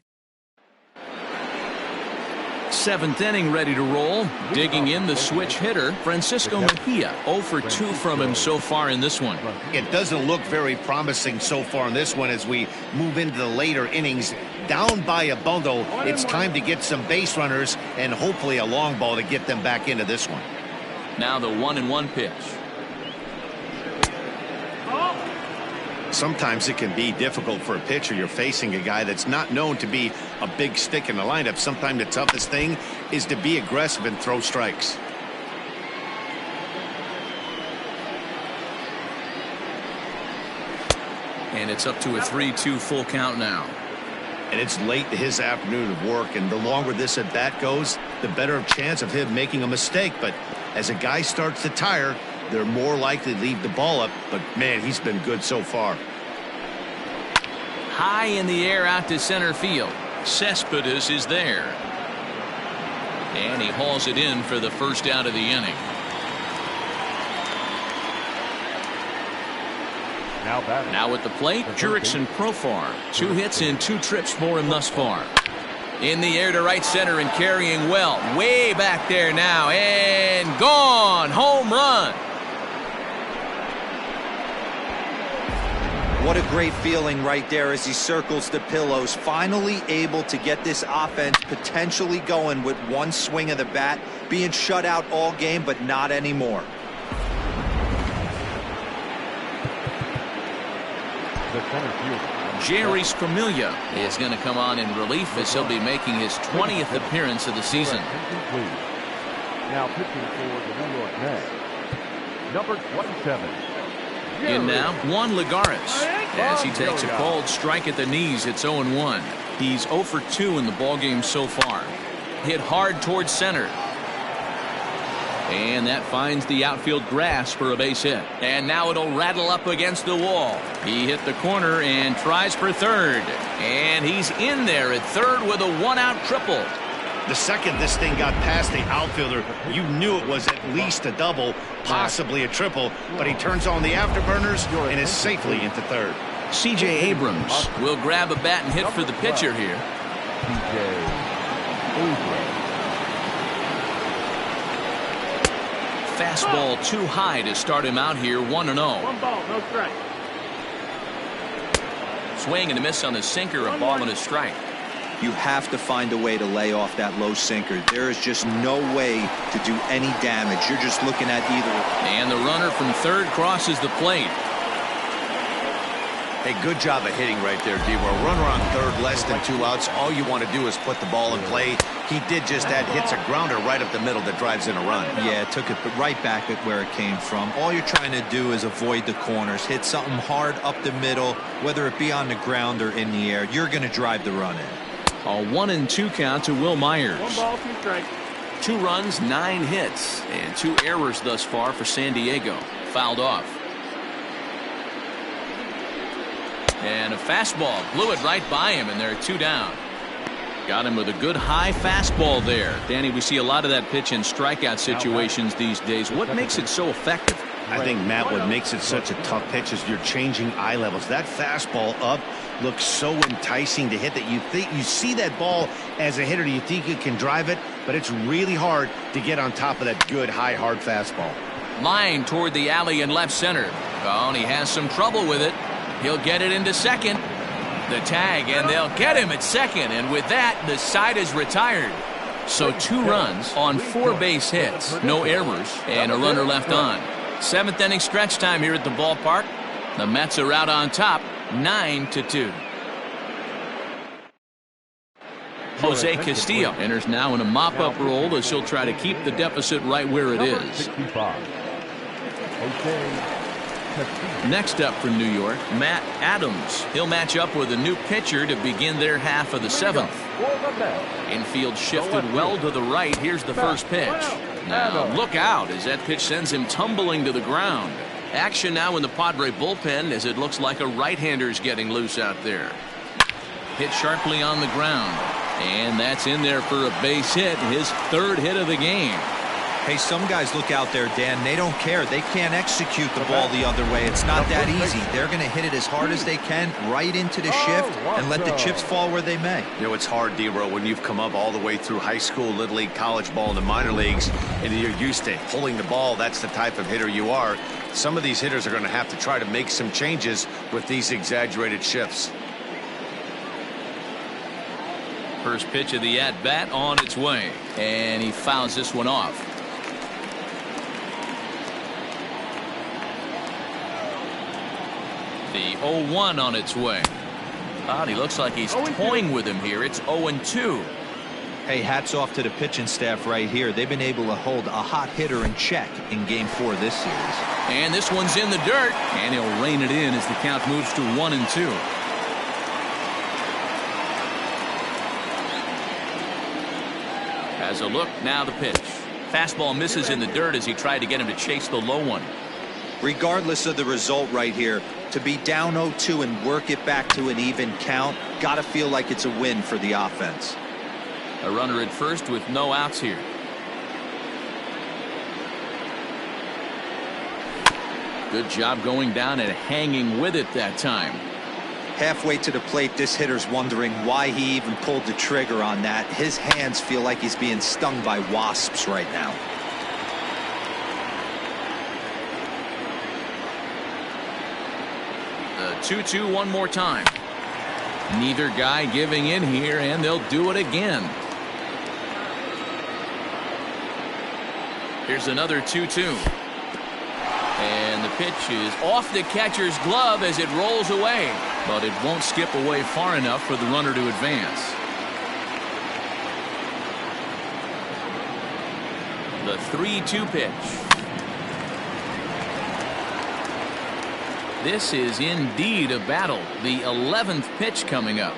7th inning ready to roll. Digging in the switch hitter, Francisco Mejia. 0 for 2 from him so far in this one. It doesn't look very promising so far in this one as we move into the later innings. Down by a bundle, it's time to get some base runners and hopefully a long ball to get them back into this one. Now the 1-1 pitch. Sometimes it can be difficult for a pitcher. You're facing a guy that's not known to be a big stick in the lineup. Sometimes the toughest thing is to be aggressive and throw strikes. And it's up to a 3-2 full count now. And it's late in his afternoon of work, and the longer this at bat goes, the better chance of him making a mistake. But as a guy starts to tire, they're more likely to leave the ball up. But man, he's been good so far. High in the air out to center field. Cespedes is there. And he hauls it in for the first out of the inning. Now at the plate, Jurickson Profar. 2 hits and 2 trips for him thus far. In the air to right center and carrying well. Way back there now. And gone. Home run. What a great feeling right there as he circles the pillows. Finally able to get this offense potentially going with one swing of the bat. Being shut out all game, but not anymore. Jerry Scrimilia is going to come on in relief as he'll be making his 20th appearance of the season. Now pitching for the New York Mets, number 27. In now, Juan Lagares, as he takes a cold strike at the knees. It's 0-1. He's 0 for 2 in the ballgame so far. Hit hard towards center. And that finds the outfield grass for a base hit. And now it'll rattle up against the wall. He hit the corner and tries for third. And he's in there at third with a 1-out triple. The second this thing got past the outfielder, you knew it was at least a double, possibly a triple, but he turns on the afterburners and is safely into third. C.J. Abrams will grab a bat and hit for the pitcher here. Fastball too high to start him out here. 1-0. 1 ball, no strike. Swing and a miss on the sinker. A ball and a strike. You have to find a way to lay off that low sinker. There is just no way to do any damage. You're just looking at either. And the runner from third crosses the plate. Hey, good job of hitting right there, D. Where runner on third, less than 2 outs. All you want to do is put the ball in play. He did just that. Hits a grounder right up the middle that drives in a run. Yeah, took it right back at where it came from. All you're trying to do is avoid the corners. Hit something hard up the middle, whether it be on the ground or in the air. You're going to drive the run in. A 1-2 count to Will Myers. 1 ball, 2 strikes. 2 runs, 9 hits, and 2 errors thus far for San Diego. Fouled off. And a fastball blew it right by him, and they're 2 down. Got him with a good high fastball there. Danny, we see a lot of that pitch in strikeout situations these days. What makes it so effective? I think, Matt, what makes it such a tough pitch is you're changing eye levels. That fastball up looks so enticing to hit that you see that ball as a hitter, you think you can drive it, but it's really hard to get on top of that good high hard fastball. Line toward the alley in left center. Oh, and he has some trouble with it. He'll get it into second. The tag, and they'll get him at second, and with that the side is retired. So 2 runs on 4 base hits, no errors, and a runner left on. 7th inning stretch time here at the ballpark. The Mets are out on top, 9-2. Jose Castillo enters now in a mop-up role as he'll try to keep the deficit right where it is. Next up for New York, Matt Adams. He'll match up with a new pitcher to begin their half of the 7th. Infield shifted well to the right. Here's the first pitch. Now look out as that pitch sends him tumbling to the ground. Action now in the Padre bullpen as it looks like a right-hander's getting loose out there. Hit sharply on the ground. And that's in there for a base hit, his 3rd hit of the game. Hey, some guys look out there, Dan, they don't care. They can't execute the ball the other way. It's not that easy. They're going to hit it as hard as they can right into the shift and let the chips fall where they may. You know, it's hard, D-Row, when you've come up all the way through high school, little league, college ball, and the minor leagues, and you're used to pulling the ball. That's the type of hitter you are. Some of these hitters are going to have to try to make some changes with these exaggerated shifts. First pitch of the at-bat on its way, and he fouls this one off. The 0-1 on its way. He looks like he's toying with him here. It's 0-2. Hey, hats off to the pitching staff right here. They've been able to hold a hot hitter in check in Game 4 this series. And this one's in the dirt, and he'll rein it in as the count moves to 1-2. Has a look, now the pitch. Fastball misses in the dirt as he tried to get him to chase the low one. Regardless of the result right here, to be down 0-2 and work it back to an even count, gotta feel like it's a win for the offense. A runner at first with no outs here. Good job going down and hanging with it that time. Halfway to the plate, this hitter's wondering why he even pulled the trigger on that. His hands feel like he's being stung by wasps right now. The 2-2 one more time. Neither guy giving in here, and they'll do it again. Here's another 2-2. And the pitch is off the catcher's glove as it rolls away, but it won't skip away far enough for the runner to advance. The 3-2 pitch. This is indeed a battle. The 11th pitch coming up.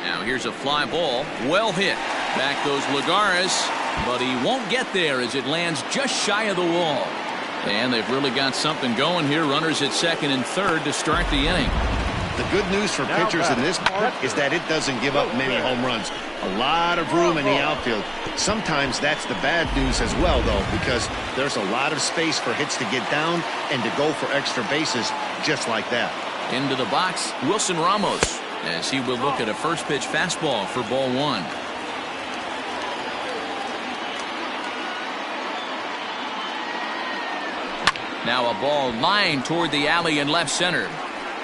Now here's a fly ball. Well hit. Back goes Lagares, but he won't get there as it lands just shy of the wall. And they've really got something going here. Runners at second and third to start the inning. The good news for pitchers in this park is that it doesn't give up many home runs. A lot of room in the outfield. Sometimes that's the bad news as well, though, because there's a lot of space for hits to get down and to go for extra bases just like that. Into the box, Wilson Ramos, as he will look at a first pitch fastball for ball one. Now a ball lined toward the alley in left center.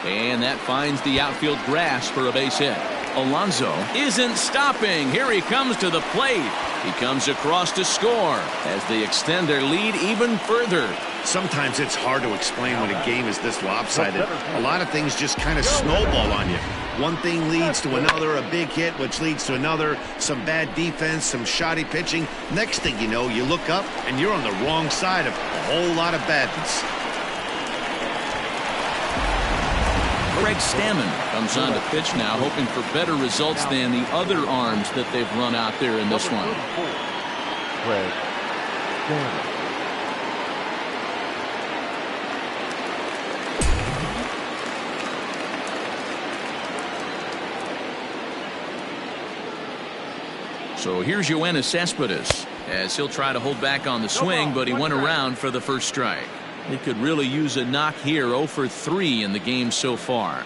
And that finds the outfield grass for a base hit. Alonso isn't stopping. Here he comes to the plate. He comes across to score as they extend their lead even further. Sometimes it's hard to explain when a game is this lopsided. A lot of things just kind of snowball on you. One thing leads to another, a big hit, which leads to another, some bad defense, some shoddy pitching. Next thing you know, you look up and you're on the wrong side of a whole lot of badness. Craig Stammen comes on to pitch now, hoping for better results than the other arms that they've run out there in this one. Craig Stammen. So here's Yoenis Cespedes as he'll try to hold back on the swing, but he went around for the first strike. They could really use a knock here. 0 for 3 in the game so far.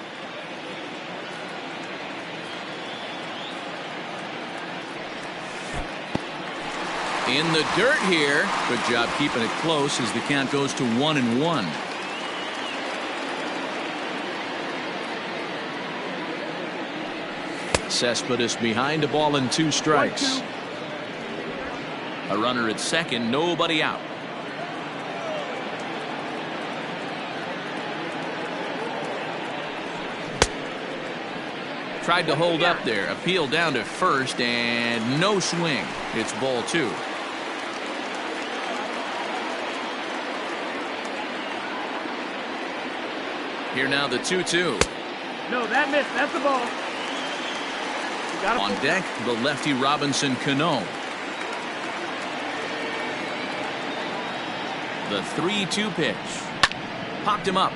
In the dirt here. Good job keeping it close as the count goes to 1-1. Cespedes behind, a ball and 2 strikes. A runner at second, nobody out. Tried to hold up there. Appeal down to first and no swing. It's ball 2. Here now the 2-2. No, that missed. That's the ball. On deck, the lefty Robinson Cano. The 3-2 pitch. Popped him up.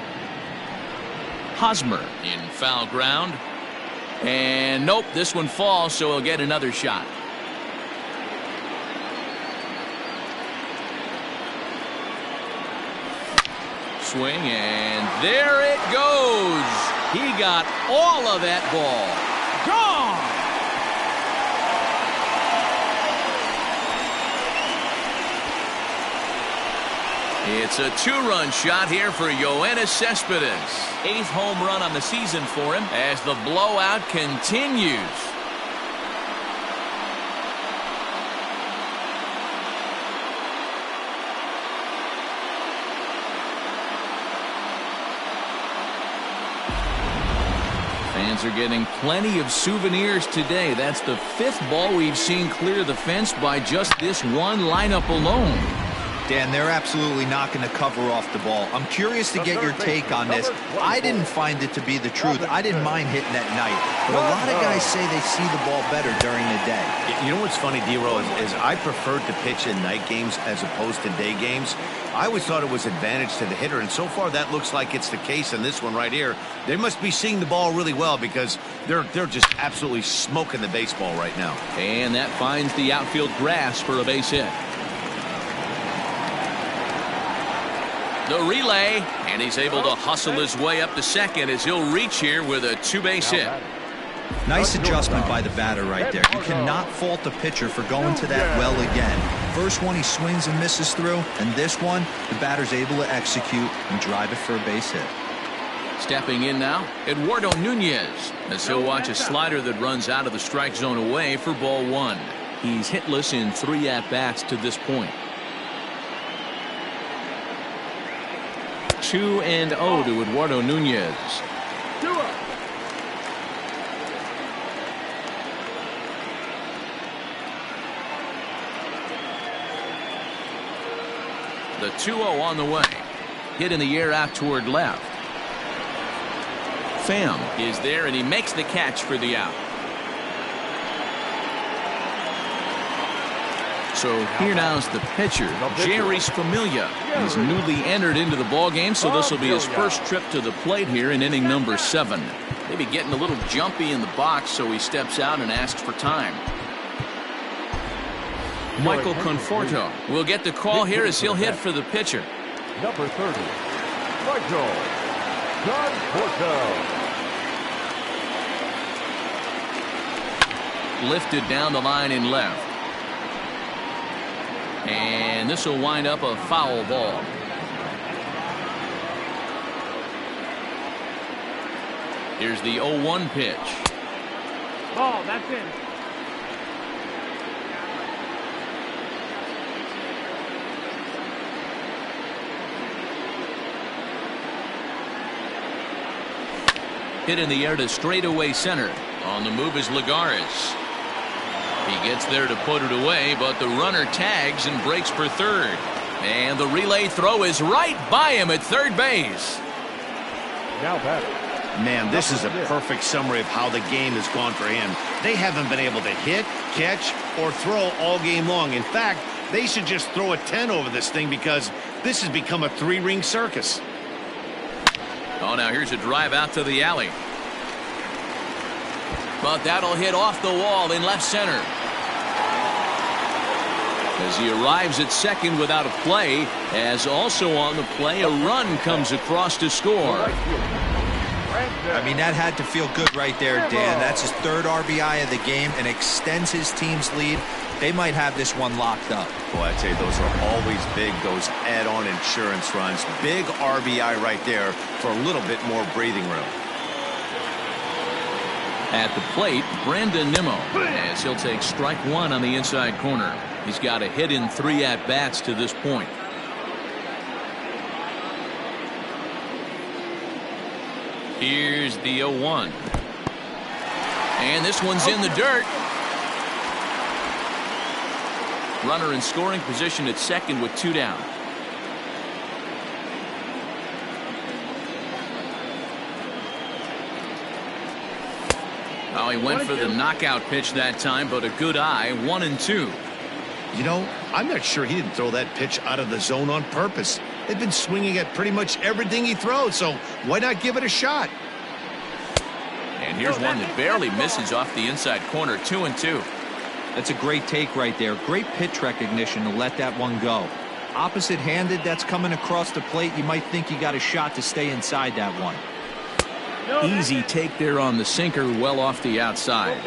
Hosmer in foul ground. And nope, this one falls, so he'll get another shot. Swing, and there it goes. He got all of that ball. Gone! It's a 2-run shot here for Yoenis Cespedes. 8th home run on the season for him as the blowout continues. Fans are getting plenty of souvenirs today. That's the 5th ball we've seen clear the fence by just this one lineup alone. Dan, they're absolutely not going to cover off the ball. I'm curious to get your take on this. I didn't find it to be the truth. I didn't mind hitting at night, but a lot of guys say they see the ball better during the day. You know what's funny, D-Roll, is I preferred to pitch in night games as opposed to day games. I always thought it was advantage to the hitter, and so far that looks like it's the case in this one right here. They must be seeing the ball really well because they're just absolutely smoking the baseball right now. And that finds the outfield grass for a base hit. The relay, and he's able to hustle his way up to second as he'll reach here with a 2-base hit. Nice adjustment by the batter right there. You cannot fault the pitcher for going to that well again. First one he swings and misses through, and this one the batter's able to execute and drive it for a base hit. Stepping in now, Eduardo Nunez, as he'll watch a slider that runs out of the strike zone away for ball 1. He's hitless in 3 at-bats to this point. 2-0 to Eduardo Nunez. 2-0. The 2-0 on the way. Hit in the air out toward left. Pham is there, and he makes the catch for the out. So here now is the pitcher, Jeurys Familia. He's newly entered into the ballgame, so this will be his first trip to the plate here in inning number 7. Maybe getting a little jumpy in the box, so he steps out and asks for time. Michael Conforto will get the call here as he'll hit for the pitcher. Number 30, Michael Conforto. Lifted down the line in left. And this will wind up a foul ball. Here's the 0-1 pitch. Ball, that's in. Hit in the air to straightaway center. On the move is Lagares. He gets there to put it away, but the runner tags and breaks for third. And the relay throw is right by him at third base. Now batting. Man, this is a perfect summary of how the game has gone for him. They haven't been able to hit, catch, or throw all game long. In fact, they should just throw a 10 over this thing because this has become a 3-ring circus. Oh, now here's a drive out to the alley. But that'll hit off the wall in left center. As he arrives at second without a play, as also on the play, a run comes across to score. I mean, that had to feel good right there, Dan. That's his 3rd RBI of the game and extends his team's lead. They might have this one locked up. Boy, I tell you, those are always big, those add-on insurance runs. Big RBI right there for a little bit more breathing room. At the plate, Brandon Nimmo, as he'll take strike 1 on the inside corner. He's got a hit in 3 at-bats to this point. Here's the 0-1. And this one's in the dirt. Runner in scoring position at second with 2 down. Oh, he went for the knockout pitch that time, but a good eye, 1-2. You know, I'm not sure he didn't throw that pitch out of the zone on purpose. They've been swinging at pretty much everything he throws, so why not give it a shot? And here's one that barely misses off the inside corner, 2-2. That's a great take right there. Great pitch recognition to let that one go. Opposite-handed, that's coming across the plate. You might think you got a shot to stay inside that one. Easy take there on the sinker, well off the outside.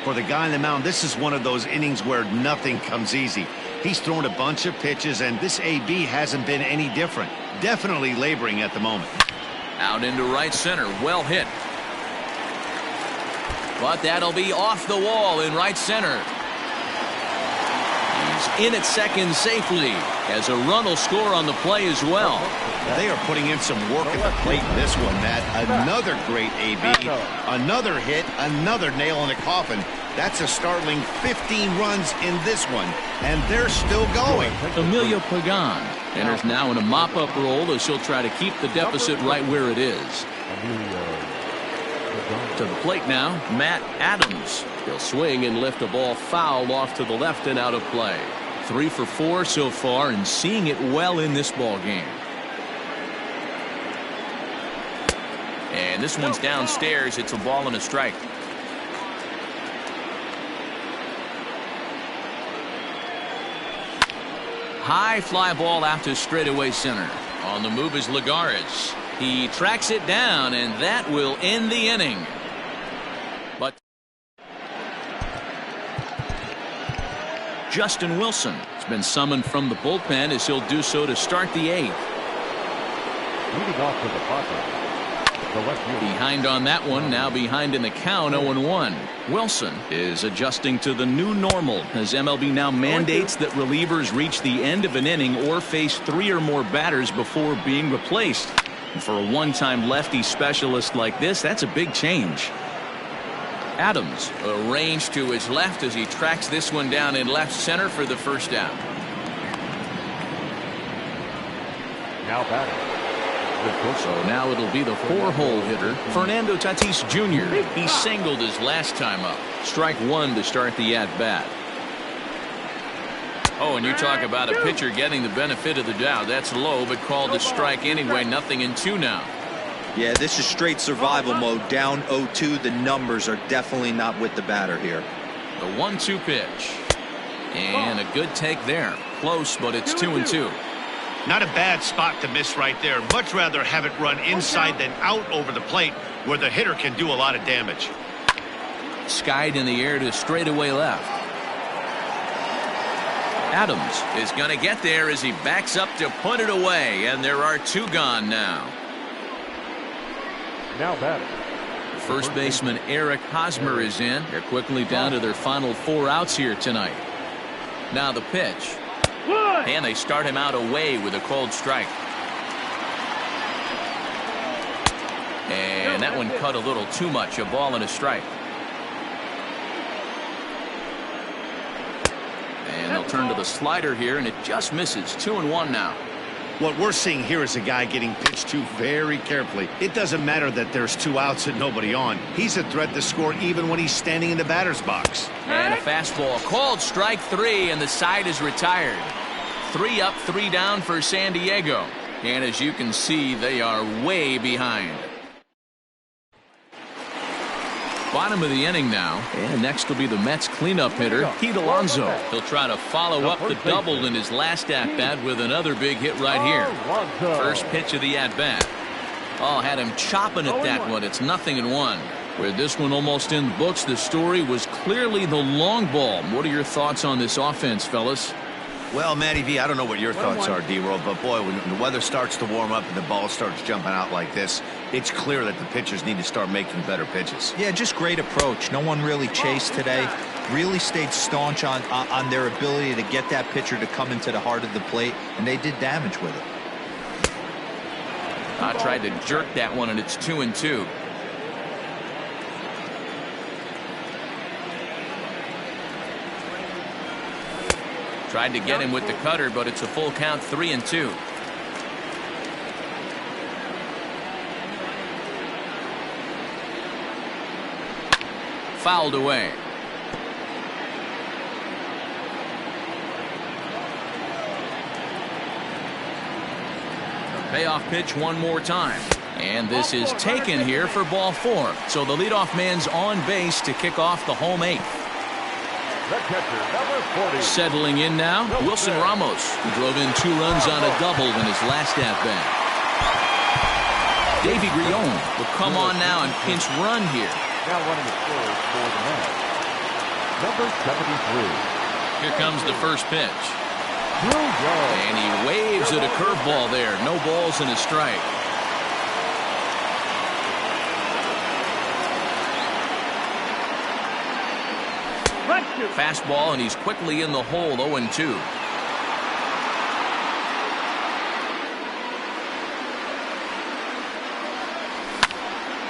For the guy on the mound, this is one of those innings where nothing comes easy. He's thrown a bunch of pitches, and this AB hasn't been any different. Definitely laboring at the moment. Out into right center, well hit. But that'll be off the wall in right center. He's in at second safely. Has a run will score on the play as well. They are putting in some work at the plate in this one, Matt. Another great AB. Another hit. Another nail in the coffin. That's a startling 15 runs in this one. And they're still going. Emilio Pagan enters now in a mop-up role as he'll try to keep the deficit right where it is. To the plate now, Matt Adams. He'll swing and lift a ball foul off to the left and out of play. 3 for 4 so far and seeing it well in this ball game. And this one's downstairs. It's a ball and a strike. High fly ball out to straightaway center. On the move is Lagares. He tracks it down, and that will end the inning. But Justin Wilson has been summoned from the bullpen as he'll do so to start the 8th. Leading off to the Padres. Behind on that one, now behind in the count, 0-1. Wilson is adjusting to the new normal as MLB now mandates that relievers reach the end of an inning or face 3 or more batters before being replaced. And for a one-time lefty specialist like this, that's a big change. Adams arranged to his left as he tracks this one down in left center for the first out. Now batting. So now it'll be the 4-hole hitter, Fernando Tatis Jr. He singled his last time up. Strike 1 to start the at-bat. Oh, and you talk about a pitcher getting the benefit of the doubt. That's low, but called a strike anyway. 0-2 now. Yeah, this is straight survival mode. Down 0-2. The numbers are definitely not with the batter here. The 1-2 pitch. And a good take there. Close, but it's 2-2. Not a bad spot to miss right there. Much rather have it run inside than out over the plate where the hitter can do a lot of damage. Skied in the air to straightaway left. Adams is going to get there as he backs up to put it away, and there are 2 gone now. Now batting. First baseman Eric Hosmer is in. They're quickly down to their final 4 outs here tonight. Now the pitch. And they start him out away with a called strike. And that one cut a little too much. A ball and a strike. And they'll turn to the slider here, and it just misses. 2-1 now. What we're seeing here is a guy getting pitched to very carefully. It doesn't matter that there's 2 outs and nobody on. He's a threat to score even when he's standing in the batter's box. And a fastball called strike 3, and the side is retired. 3 up, 3 down for San Diego. And as you can see, they are way behind. Bottom of the inning now. And next will be the Mets cleanup hitter, Pete Alonso. He'll try to follow up the double in his last at-bat with another big hit right here. First pitch of the at-bat. Oh, had him chopping at that one. It's 0-1. With this one almost in the books, the story was clearly the long ball. What are your thoughts on this offense, fellas? Well, Matty V, I don't know what your thoughts are, D-Roll, but boy, when the weather starts to warm up and the ball starts jumping out like this, it's clear that the pitchers need to start making better pitches. Yeah, just great approach. No one really chased today. Really stayed staunch on their ability to get that pitcher to come into the heart of the plate, and they did damage with it. I tried to jerk that one, and it's 2-2. Tried to get him with the cutter, but it's a full count, 3-2. Fouled away. Payoff pitch one more time. And this is taken here for ball 4. So the leadoff man's on base to kick off the home 8th. The catcher, number 40. Settling in now, Wilson Ramos, who drove in 2 runs on a double in his last at-bat. Davy Grillon will come on now and pinch run here. Now running the scores for the Mets. Number 73. Here comes the first pitch. And he waves at a curveball there. No balls and a strike. Fastball, and he's quickly in the hole, 0-2.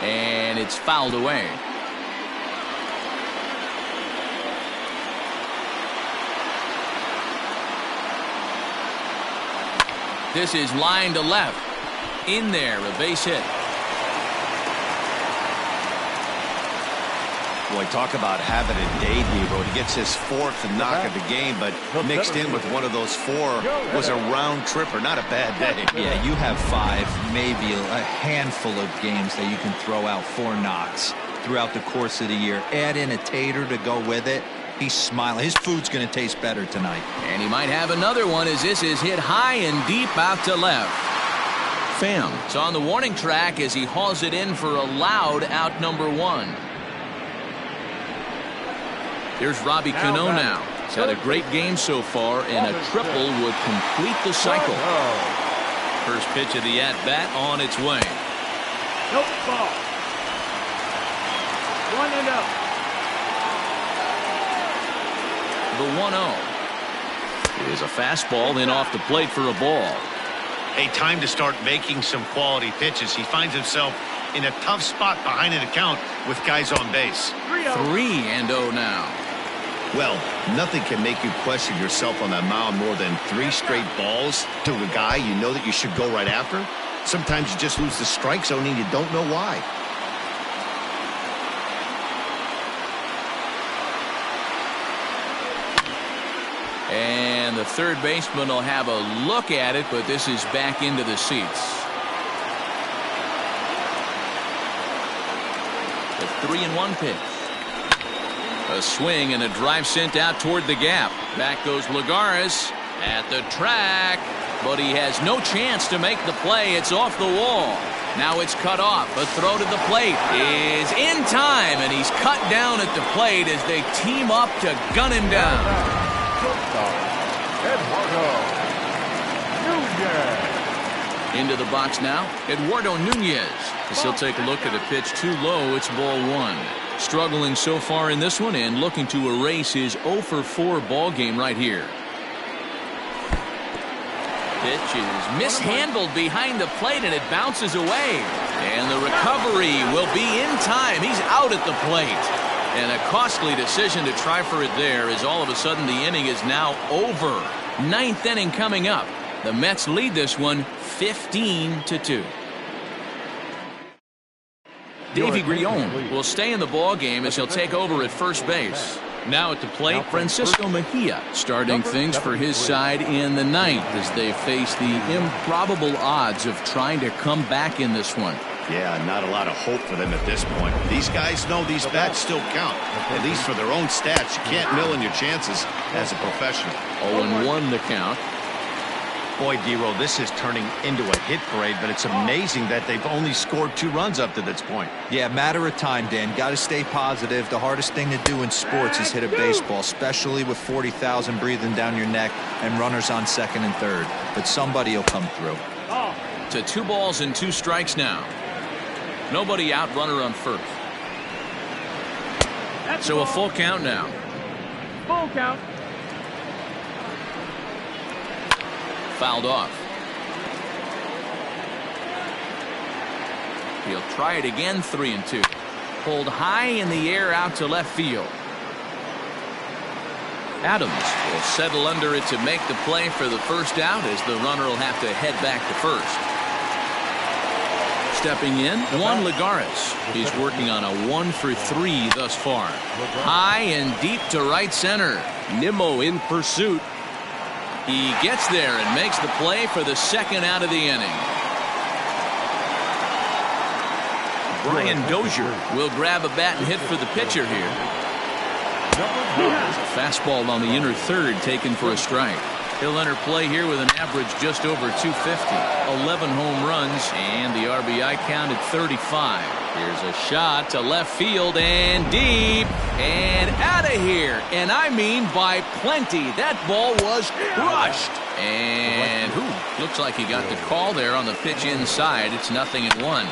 And it's fouled away. This is line to left. In there, a base hit. Boy, talk about having a day, Debo. He gets his fourth knock of the game, but mixed in with one of those four was a round tripper. Not a bad day. Yeah, you have 5, maybe a handful of games that you can throw out 4 knocks throughout the course of the year. Add in a tater to go with it. He's smiling. His food's going to taste better tonight. And he might have another one as this is hit high and deep out to left. Pham is on the warning track as he hauls it in for a loud out number 1. Here's Robbie Cano now. He's had a great game so far, and a triple would complete the cycle. First pitch of the at-bat on its way. Nope, ball. 1-0. The 1-0 is a fastball in off the plate for a ball. A time to start making some quality pitches. He finds himself in a tough spot behind an account with guys on base. 3-0 now. Well, nothing can make you question yourself on that mound more than 3 straight balls to a guy you know that you should go right after. Sometimes you just lose the strike zone and you don't know why. And the third baseman will have a look at it, but this is back into the seats. The 3-1 pitch. A swing and a drive sent out toward the gap. Back goes Lagares at the track, but he has no chance to make the play. It's off the wall. Now it's cut off. A throw to the plate is in time, and he's cut down at the plate as they team up to gun him down. Into the box now, Eduardo Nunez. As he'll take a look at a pitch too low. It's ball 1. Struggling so far in this one and looking to erase his 0-for-4 ball game right here. Pitch is mishandled behind the plate and it bounces away. And the recovery will be in time. He's out at the plate. And a costly decision to try for it there as all of a sudden the inning is now over. 9th inning coming up. The Mets lead this one 15-2. Davy Grion will stay in the ball game as he'll take over at first base. Now at the plate, Francisco Mejia starting things for his side in the 9th as they face the improbable odds of trying to come back in this one. Yeah, not a lot of hope for them at this point. These guys know these bats still count, at least for their own stats. You can't mill in your chances as a professional. 0-1 the count. Boy, D-Roll, this is turning into a hit parade, but it's amazing that they've only scored 2 runs up to this point. Yeah, matter of time, Dan. Got to stay positive. The hardest thing to do in sports is hit a baseball, especially with 40,000 breathing down your neck and runners on second and third. But somebody will come through. To 2 balls and 2 strikes now. Nobody out, runner on first. So a full count now. Full count. Fouled off. He'll try it again. 3-2. Pulled high in the air out to left field. Adams will settle under it to make the play for the first out as the runner will have to head back to first. Stepping in, Juan Lagares. He's working on a 1-for-3 thus far. High and deep to right center. Nimmo in pursuit. He gets there and makes the play for the second out of the inning. Brian Dozier will grab a bat and hit for the pitcher here. There's a fastball on the inner third taken for a strike. He'll enter play here with an average just over 250. 11 home runs and the RBI count at 35. Here's a shot to left field and deep and out of here. And I mean by plenty. That ball was crushed. And looks like he got the call there on the pitch inside. It's 0-1.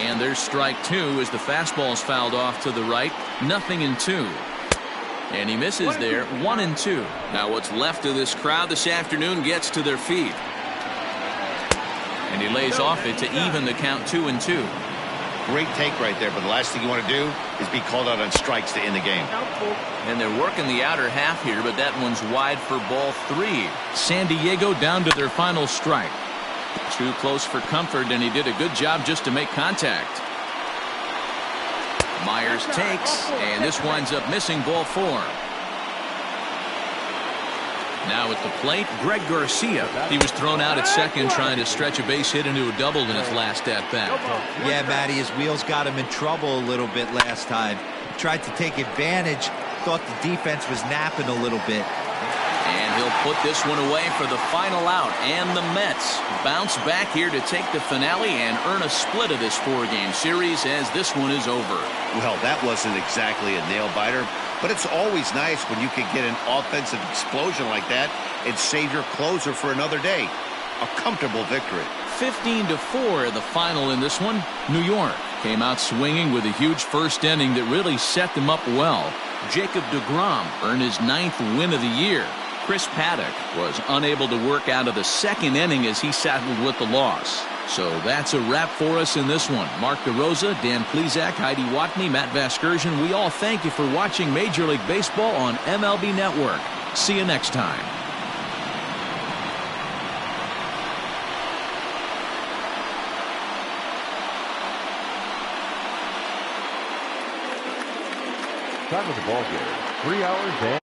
And there's strike 2 as the fastball's fouled off to the right. 0-2. And he misses there, 1-2. Now what's left of this crowd this afternoon gets to their feet. And he lays off it to even the count 2-2. Great take right there, but the last thing you want to do is be called out on strikes to end the game. And they're working the outer half here, but that one's wide for ball 3. San Diego down to their final strike. Too close for comfort, and he did a good job just to make contact. Myers takes, and this winds up missing ball 4. Now at the plate, Greg Garcia. He was thrown out at second trying to stretch a base hit into a double in his last at-bat. Yeah, Matty, his wheels got him in trouble a little bit last time. Tried to take advantage, thought the defense was napping a little bit. And he'll put this one away for the final out. And the Mets bounce back here to take the finale and earn a split of this 4-game series as this one is over. Well, that wasn't exactly a nail-biter, but it's always nice when you can get an offensive explosion like that and save your closer for another day. A comfortable victory. 15-4 the final in this one. New York came out swinging with a huge first inning that really set them up well. Jacob deGrom earned his 9th win of the year. Chris Paddock was unable to work out of the second inning as he settled with the loss. So that's a wrap for us in this one. Mark DeRosa, Dan Plesac, Heidi Watney, Matt Vasgersian, we all thank you for watching Major League Baseball on MLB Network. See you next time. Time of the ball game, 3 hours and